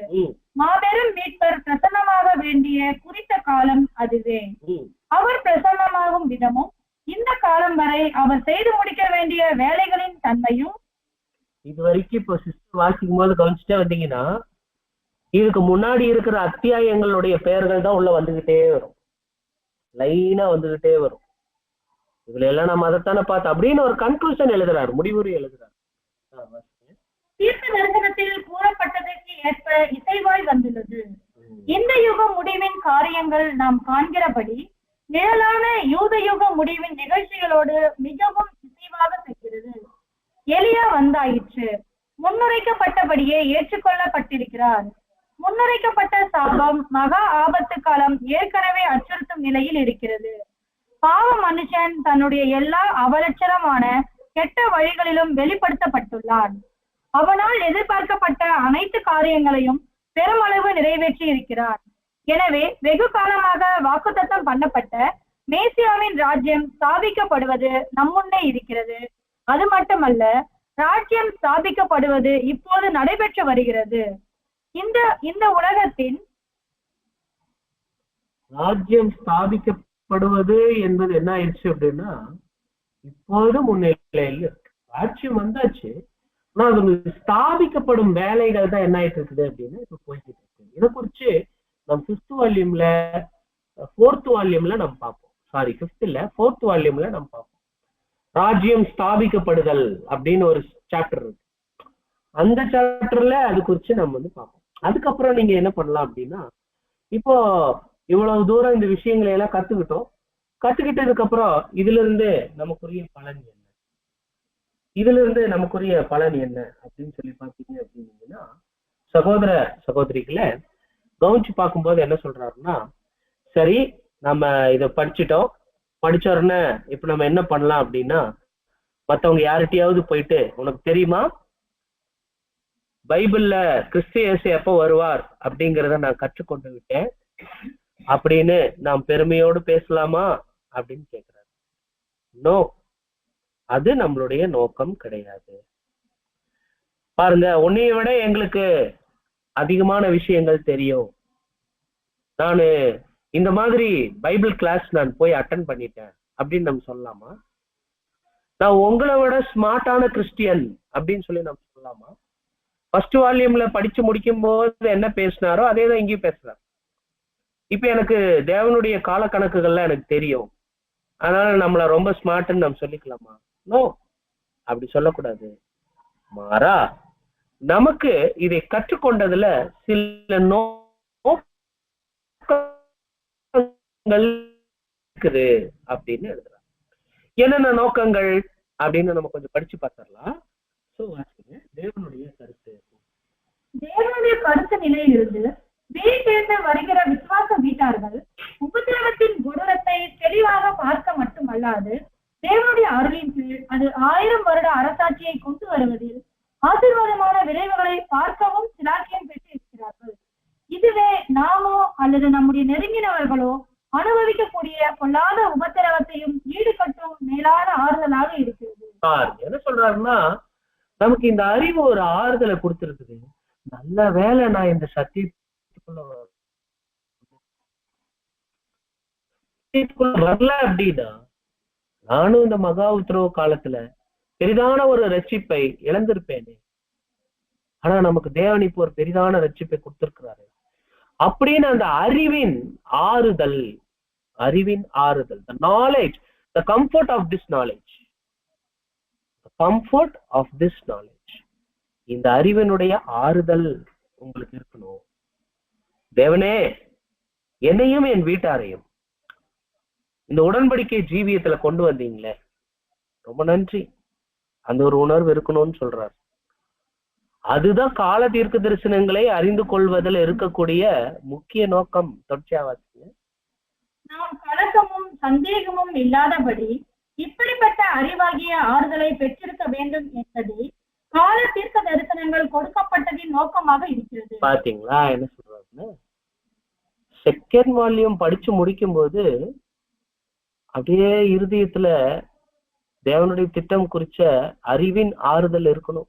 மாபெரும் மீட்பர் பிரசன்னமாக வேண்டிய குறித்த காலம் அதுவே. அவர் பிரசன்னமாகும் விதமும் இந்த காலம் வரை அவர் செய்து முடிக்க வேண்டிய வேலைகளின் தன்மையும். இது வரைக்கும் இப்போ சிஸ்டர் வாசிக்கும் போது கவனிச்சுட்டே வந்தீங்கன்னா, இதுக்கு முன்னாடி இருக்கிற அத்தியாயங்களுடைய பெயர்கள் தான் உள்ள வந்துகிட்டே வரும், லைனா வந்துகிட்டே வரும். இதுல எல்லாம் நம்ம அதைத்தானே பார்த்து அப்படின்னு ஒரு கன்க்ளூஷன் எழுதுறாரு, முடிவுரை எழுதுறாரு. தீர்க்க தரிசனத்தில் கூறப்பட்டதற்கு ஏற்ப இசைவாய் வந்துள்ளது. இந்த யுக முடிவின் காரியங்கள் நாம் காண்கிறபடி நிழலான யூத யுக முடிவின் நிகழ்ச்சிகளோடு மிகவும் இசைவாக செல்கிறது. எலியா வந்தாயிற்று, முன்னுரைக்கப்பட்டபடியே ஏற்றுக்கொள்ளப்பட்டிருக்கிறார். முன்னுரைக்கப்பட்ட சாபம் மகா ஆபத்து காலம் ஏற்கனவே அச்சுறுத்தும் நிலையில் இருக்கிறது. பாவ மனுஷன் தன்னுடைய எல்லா அவலட்சணமான கெட்ட வழிகளிலும் வெளிப்படுத்தப்பட்டுள்ளான். அவனால் எதிர்பார்க்கப்பட்ட அனைத்து காரியங்களையும் பெருமளவு நிறைவேற்றி இருக்கிறார். எனவே வெகு காலமாக வாக்குத்தத்தம் பண்ணப்பட்ட மேசியாவின் ராஜ்யம் ஸ்தாபிக்கப்படுவது நம்முன்னே இருக்கிறது. அது மட்டுமல்ல, ராஜ்யம் ஸ்தாபிக்கப்படுவது இப்போது நடைபெற்று வருகிறது. இந்த உலகத்தின் ராஜ்யம் ஸ்தாபிக்கப்படுவது என்பது என்ன ஆயிடுச்சு அப்படின்னா, இப்போது முன்னிலையில் இருக்கு. ராஜ்யம் வந்தாச்சு, ஆனா அது ஸ்தாபிக்கப்படும் வேலைகள் தான் என்ன ஆயிட்டு இருக்குது அப்படின்னு இப்ப போய்கிட்டு இருக்கு. இதை குறிச்சு நம்ம 5th வால்யூம்ல 4th வால்யூம்ல நம்ம பார்ப்போம். சாரி, 5th இல்ல 4th வால்யூம்ல நம்ம பார்ப்போம். ராஜ்யம் ஸ்தாபிக்கப்படுதல் அப்படின்னு ஒரு சாப்டர் இருக்கு. அந்த சாப்டர்ல அது குறிச்சு நம்ம வந்து பார்ப்போம். அதுக்கப்புறம் நீங்க என்ன பண்ணலாம் அப்படின்னா, இப்போ இவ்வளவு தூரம் இந்த விஷயங்களை எல்லாம் கத்துக்கிட்டதுக்கு அப்புறம் இதுல இருந்து நமக்குரிய பலன் என்ன, அப்படின்னு சொல்லி பாத்தீங்க அப்படின்னீங்கன்னா, சகோதர சகோதரிகளை கவனிச்சு பார்க்கும்போது என்ன சொல்றாருன்னா, சரி நம்ம இதை படிச்ச உடனே இப்ப நம்ம என்ன பண்ணலாம் அப்படின்னா, மத்தவங்க யார்கிட்டயாவது போயிட்டு, உனக்கு தெரியுமா பைபிள்ல கிறிஸ்து இயேசு எப்போ வருவார் அப்படிங்கிறத நான் கற்றுக்கொண்டு விட்டேன் அப்படின்னு நாம் பெருமையோடு பேசலாமா அப்படின்னு கேட்கிறாரு. நோ, அது நம்மளுடைய நோக்கம் கிடையாது. பாருங்க, உன்னைய விட எங்களுக்கு அதிகமான விஷயங்கள் தெரியும். நான் இந்த மாதிரி பைபிள் கிளாஸ் நான் போய் அட்டன் பண்ணிட்டேன் அப்படின்னு நம்ம சொல்லலாமா? நான் உங்களை விட ஸ்மார்ட்டான கிறிஸ்டியன் அப்படின்னு சொல்லி நம்ம சொல்லலாமா? 1st வால்யூம்ல படிச்சு முடிக்கும் போது என்ன பேசினாரோ அதே தான் இங்கேயும் பேசுறாரு. இப்ப எனக்கு தேவனுடைய கால கணக்குகள்லாம் எனக்கு தெரியும், அதனால நம்மள ரொம்ப ஸ்மார்ட்ன்னு நம்ம சொல்லிக்கலாமா? நோ, அப்படி சொல்லக்கூடாது. மாறா, நமக்கு இதை கற்றுக்கொண்டதுல சில நோக்கங்கள் இருக்குது அப்படின்னு எழுதுறாங்க. என்னென்ன நோக்கங்கள் அப்படின்னு நம்ம கொஞ்சம் படிச்சு பார்த்துடலாம். தேவனுடைய கருத்து நிலையிலிருந்து வீட்டிலிருந்து வருகிற விசுவாச வீட்டார்கள் உபத்திரவத்தின் கொடூரத்தை தெளிவாக பார்க்க மட்டுமல்லாது, தேவனுடைய அருளின் கீழ் அது 1000 வருட அரசாட்சியை கொண்டு வருவதில் ஆசீர்வாதமான விளைவுகளை பார்க்கவும் சிலாக்கியம் பெற்று இருக்கிறார்கள். இதுவே நாமோ அல்லது நம்முடைய நெருங்கினவர்களோ அனுபவிக்கக்கூடிய பொல்லாத உபத்திரவத்தையும் ஈடுகட்டும் மேலான ஆறுதலாக இருக்கிறது. என்ன சொல்றாருன்னா, நமக்கு இந்த அறிவு ஒரு ஆறுதலை கொடுத்திருக்குது. நல்ல வேலை நான் இந்த சத்தியத்துக்குள்ள வரல அப்படின்னா, நானும் இந்த மகா உத்தரவு காலத்துல பெரிதான ஒரு ரட்சிப்பை இழந்திருப்பேனே. ஆனா நமக்கு தேவன் இப்போ ஒரு பெரிதான ரட்சிப்பை கொடுத்திருக்கிறாரு அப்படின்னு அந்த அறிவின் ஆறுதல், the knowledge, the comfort of this knowledge, இந்த அறிவினுடைய ஆறுதல் உங்களுக்கு இருக்கணும். தேவனே, என்னையும் என் வீட்டாரையும் இந்த உடன்படிக்கை ஜீவியத்துல கொண்டு வந்தீங்களே, ரொம்ப நன்றி. அந்த ஒரு உணர்வு இருக்கணும்னு சொல்றாரு. அதுதான் கால தீர்க்க தரிசனங்களை அறிந்து கொள்வதில் இருக்கக்கூடிய முக்கிய நோக்கம். தொடர்ச்சியாவாசிங்க. நாம் கலக்கமும் சந்தேகமும் இல்லாதபடி இப்படிப்பட்ட அறிவாகிய ஆறுதலை பெற்றிருக்க வேண்டும் என்பது கால தீர்க்க தரிசனங்கள் கொடுக்கப்பட்டதின் நோக்கமாக இருக்கிறது. பாத்தீங்களா என்ன சொல்றாருன்னு? செகண்ட் வால்யூம் படிச்சு முடிக்கும் போது அப்படியே இருதயத்துல தேவனுடைய திட்டம் குறிச்ச அறிவின் ஆறுதல் இருக்கணும்.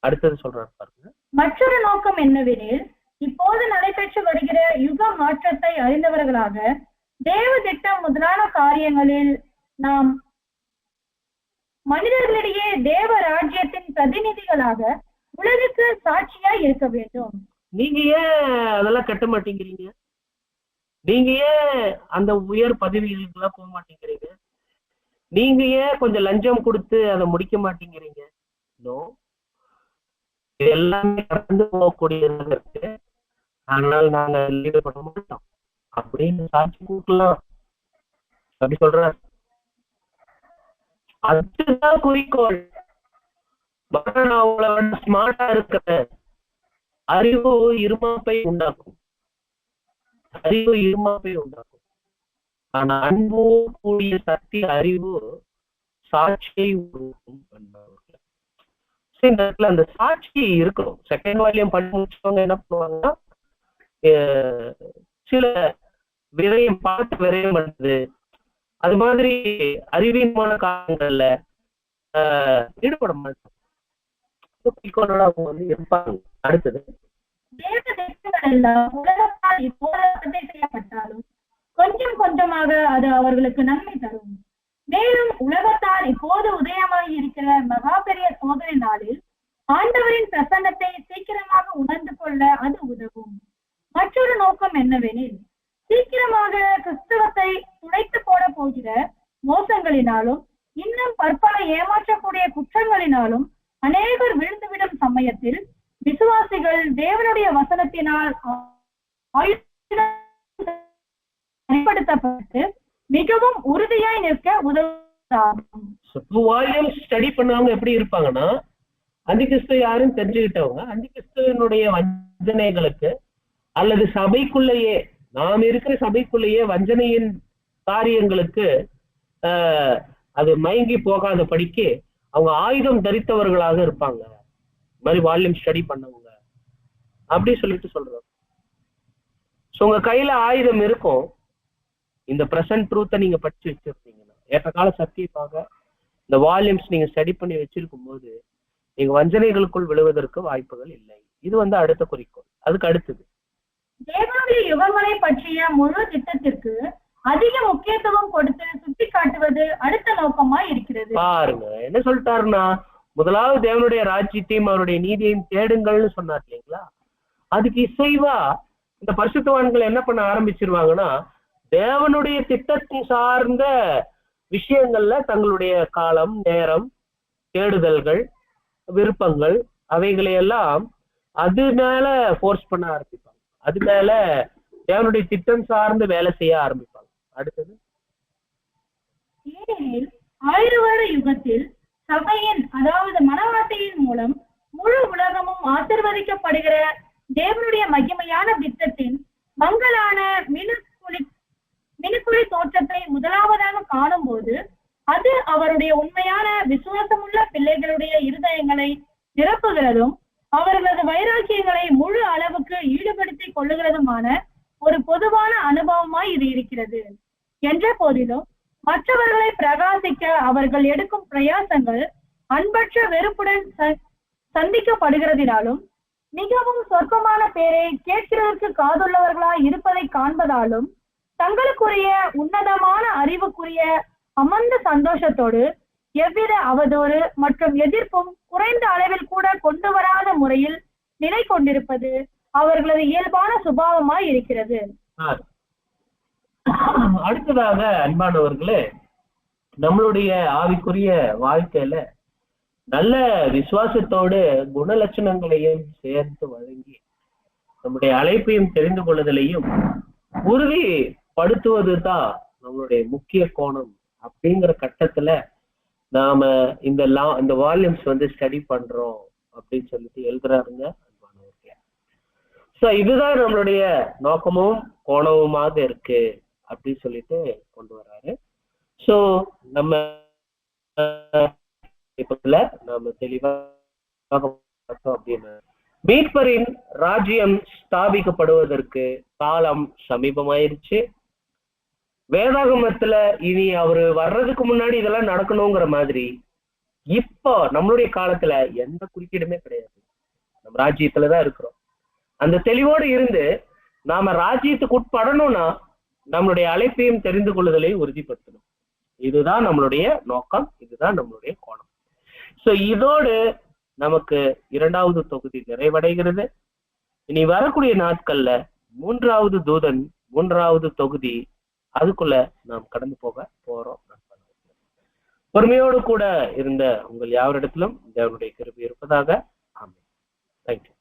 அடுத்தது சொல்றாரு பாருங்க. மற்றொரு நோக்கம் என்னவெனில், இப்போது நடைபெற்று வருகிற யுக மாற்றத்தை அறிந்தவர்களாக தேவ திட்டம் முதலான காரியங்களில் நாம் மனிதர்களிடையே தேவ ராஜ்யத்தின் பிரதிநிதிகளாக உலகுக்கு சாட்சியாய் இருக்க வேண்டும். நீங்க ஏன் அதெல்லாம் கட்ட மாட்டேங்கிறீங்க? நீங்க ஏன் அந்த உயர் பதவிகளுக்கு எல்லாம் போக மாட்டேங்கிறீங்க? நீங்க ஏன் கொஞ்சம் லஞ்சம் கொடுத்து அதை முடிக்க மாட்டேங்கிறீங்க? நோ, எல்லாமே கடந்து போகக்கூடியது இருக்கு. ஆனால் நாங்க ஈடுபட மாட்டோம் அப்படின்னு சாட்சி கொடுக்கலாம். அப்படி சொல்ற. அதுதான் குறிக்கோள். நான் அவங்கள விட ஸ்மார்ட்டா இருக்கிறேன். அறிவு இருமாப்பை உண்டாக்கும். அறிவு இருமாப்பை உண்டாக்கும். ஆனா அன்பு கூடிய சக்தி அறிவு சாட்சியை உருவாக்கும். இந்த இடத்துல அந்த சாட்சி இருக்கணும். செகண்ட் வால்யூம் பண்ணி முடிச்சவங்க என்ன பண்ணுவாங்கன்னா, சில விரயம் பார்த்து விரயம் பண்ணுது, அது மாதிரி அறிவீனமான காரணங்கள்ல ஈடுபட மாட்டாங்க. அவங்க இருப்பாங்க. அடுத்தது, உலகத்தால் இப்போது செய்யப்பட்டாலும் கொஞ்சம் கொஞ்சமாக அது அவர்களுக்கு நன்மை தரும். மேலும் உலகத்தால் இப்போது உதயமாகி இருக்கிற மகா பெரிய சோதனை நாளில் ஆண்டவரின் பிரசன்னத்தை சீக்கிரமாக உணர்ந்து கொள்ள அது உதவும். மற்றொரு நோக்கம் என்னவெனில், சீக்கிரமாக கிறிஸ்தவத்தை துடைத்து போட போகிற மோசங்களினாலும் இன்னும் பற்பல ஏமாற்றக்கூடிய குற்றங்களினாலும் அநேகர் விழுந்துவிடும் சமயத்தில் விசுவாசிகள் தேவனுடைய வசனத்தினால் பயன்படுத்தப்பட்டு மிகவும் உறுதியாய் நிற்க உதவும். ஸ்டடி பண்ணவங்க எப்படி இருப்பாங்கன்னா, அந்திகிறிஸ்து யாருன்னு தெரிஞ்சுக்கிட்டவங்க அந்திகிறிஸ்துவனுடைய வஞ்சனைகளுக்கு அல்லது சபைக்குள்ளேயே, நாம் இருக்கிற சபைக்குள்ளேயே வஞ்சனையின் காரியங்களுக்கு அது மயங்கி போகாத படிக்கு அவங்க ஆயுதம் தரித்தவர்களாக இருப்பாங்க. இந்த மாதிரி வால்யூம் ஸ்டடி பண்ணவங்க அப்படி சொல்லிட்டு சொல்றோம். ஸோ உங்க கையில ஆயுதம் இருக்கும். இந்த பிரசன்ட் ட்ரூத்தை நீங்க படிச்சு வச்சிருந்தீங்கன்னா, ஏற்ற கால சத்தியமாக இந்த வால்யூம்ஸ் நீங்க ஸ்டடி பண்ணி வச்சிருக்கும் போது நீங்க வஞ்சனைகளுக்குள் விழுவதற்கு வாய்ப்புகள் இல்லை. இது அடுத்த குறிக்கோள். அதுக்கு அடுத்தது, தேவனுடைய யுகங்களை பற்றிய முழு திட்டத்திற்கு அதிக முக்கியத்துவம் கொடுத்து சுட்டி காட்டுவது அடுத்த நோக்கமா இருக்கிறது. பாருங்க என்ன சொல்லிட்டாருன்னா, முதலாவது தேவனுடைய ராஜ்யத்தையும் அவருடைய நீதியையும் தேடுங்கள்னு சொன்னார் இல்லைங்களா? அதுக்கு இசைவா இந்த பரிசுத்தவான்கள் என்ன பண்ண ஆரம்பிச்சிருவாங்கன்னா, தேவனுடைய திட்டத்தின் சார்ந்த விஷயங்கள்ல தங்களுடைய காலம், நேரம், தேடுதல்கள், விருப்பங்கள் அவைகளையெல்லாம் அது மேல ஃபோர்ஸ் பண்ண ஆரம்பிப்பாங்க. அது மேல தேவனுடைய திட்டம் சார்ந்து வேலை செய்ய ஆரம்பிப்பாங்க. அடுத்தது, ஏனெனில் 1000 வருட யுகத்தில் சபையின் அதாவது மனவாட்டியின் மூலம் முழு உலகமும் ஆசீர்வதிக்கப்படுகிற தேவனுடைய மகிமையான திட்டத்தின் மங்களான மினுக்குழி தோற்றத்தை முதலாவதாக காணும் போது அது அவருடைய உண்மையான விசுவாசமுள்ள பிள்ளைகளுடைய இருதயங்களை நிரப்புகிறதும் அவர்களது வைராக்கியங்களை முழு அளவுக்கு ஈடுபடுத்திக் கொள்ளுகிறதுமான ஒரு பொதுவான அனுபவமாய் இது இருக்கிறது. என்ற போதிலும் மற்றவர்களை பிரகாசிக்க அவர்கள் எடுக்கும் பிரயாசங்கள் அன்பற்ற வெறுப்புடன் சந்திக்கப்படுகிறதினாலும் மிகவும் சொற்பமான பேரை கேட்கிறதற்கு காதுள்ளவர்களாய் இருப்பதை காண்பதாலும் தங்களுக்குரிய உன்னதமான அறிவுக்குரிய அமர்ந்த சந்தோஷத்தோடு எவ்வித அவதூறு மற்றும் எதிர்ப்பும் குறைந்த அளவில் கூட கொண்டு வராத முறையில் நிலை கொண்டிருப்பது அவர்களது இயல்பான சுபாவமாய் இருக்கிறது. அடுத்ததாக அன்பானவர்களே, நம்மளுடைய ஆவிக்குரிய வாழ்க்கையில நல்ல விசுவாசத்தோடு குணலட்சணங்களையும் சேர்த்து வழங்கி நம்முடைய அழைப்பையும் தெரிந்து கொள்ளுதலையும் உறுதிப்படுத்துவது தான் நம்மளுடைய முக்கிய கோணம் அப்படிங்கிற கட்டத்துல நாம இந்த வால்யூம்ஸ் வந்து ஸ்டடி பண்றோம் அப்படின்னு சொல்லிட்டு எழுதுறாருங்க அன்பானவர்களே. சோ இதுதான் நம்மளுடைய நோக்கமும் கோணமுமாக இருக்கு அப்படின்னு சொல்லிட்டு கொண்டு வர்றாரு. சோ நம்ம நாம தெளிவாக பார்த்தோம் அப்படின்னா, மீட்பரின் ராஜ்யம் ஸ்தாபிக்கப்படுவதற்கு காலம் சமீபமாயிருச்சு. வேதாகமத்துல இனி அவரு வர்றதுக்கு முன்னாடி இதெல்லாம் நடக்கணுங்கிற மாதிரி இப்போ நம்மளுடைய காலத்துல எந்த குறுக்கீடுமே கிடையாது. நம்ம ராஜ்யத்துலதான் இருக்கிறோம். அந்த தெளிவோடு இருந்து நாம ராஜ்யத்துக்கு உட்படணும்னா நம்மளுடைய அழைப்பையும் தெரிந்து கொள்ளுதலை உறுதிப்படுத்தணும். இதுதான் நம்மளுடைய நோக்கம், இதுதான் நம்மளுடைய கோணம். சோ இதோடு நமக்கு 2வது தொகுதி நிறைவடைகிறது. இனி வரக்கூடிய நாட்கள்ல 3வது தூதன் 3வது தொகுதி அதுக்குள்ள நாம் கடந்து போக போறோம். பொறுமையோடு கூட இருந்த உங்கள் யாவரிடத்திலும் தேவனுடைய கிருபை இருப்பதாக. ஆமென். தேங்க்யூ.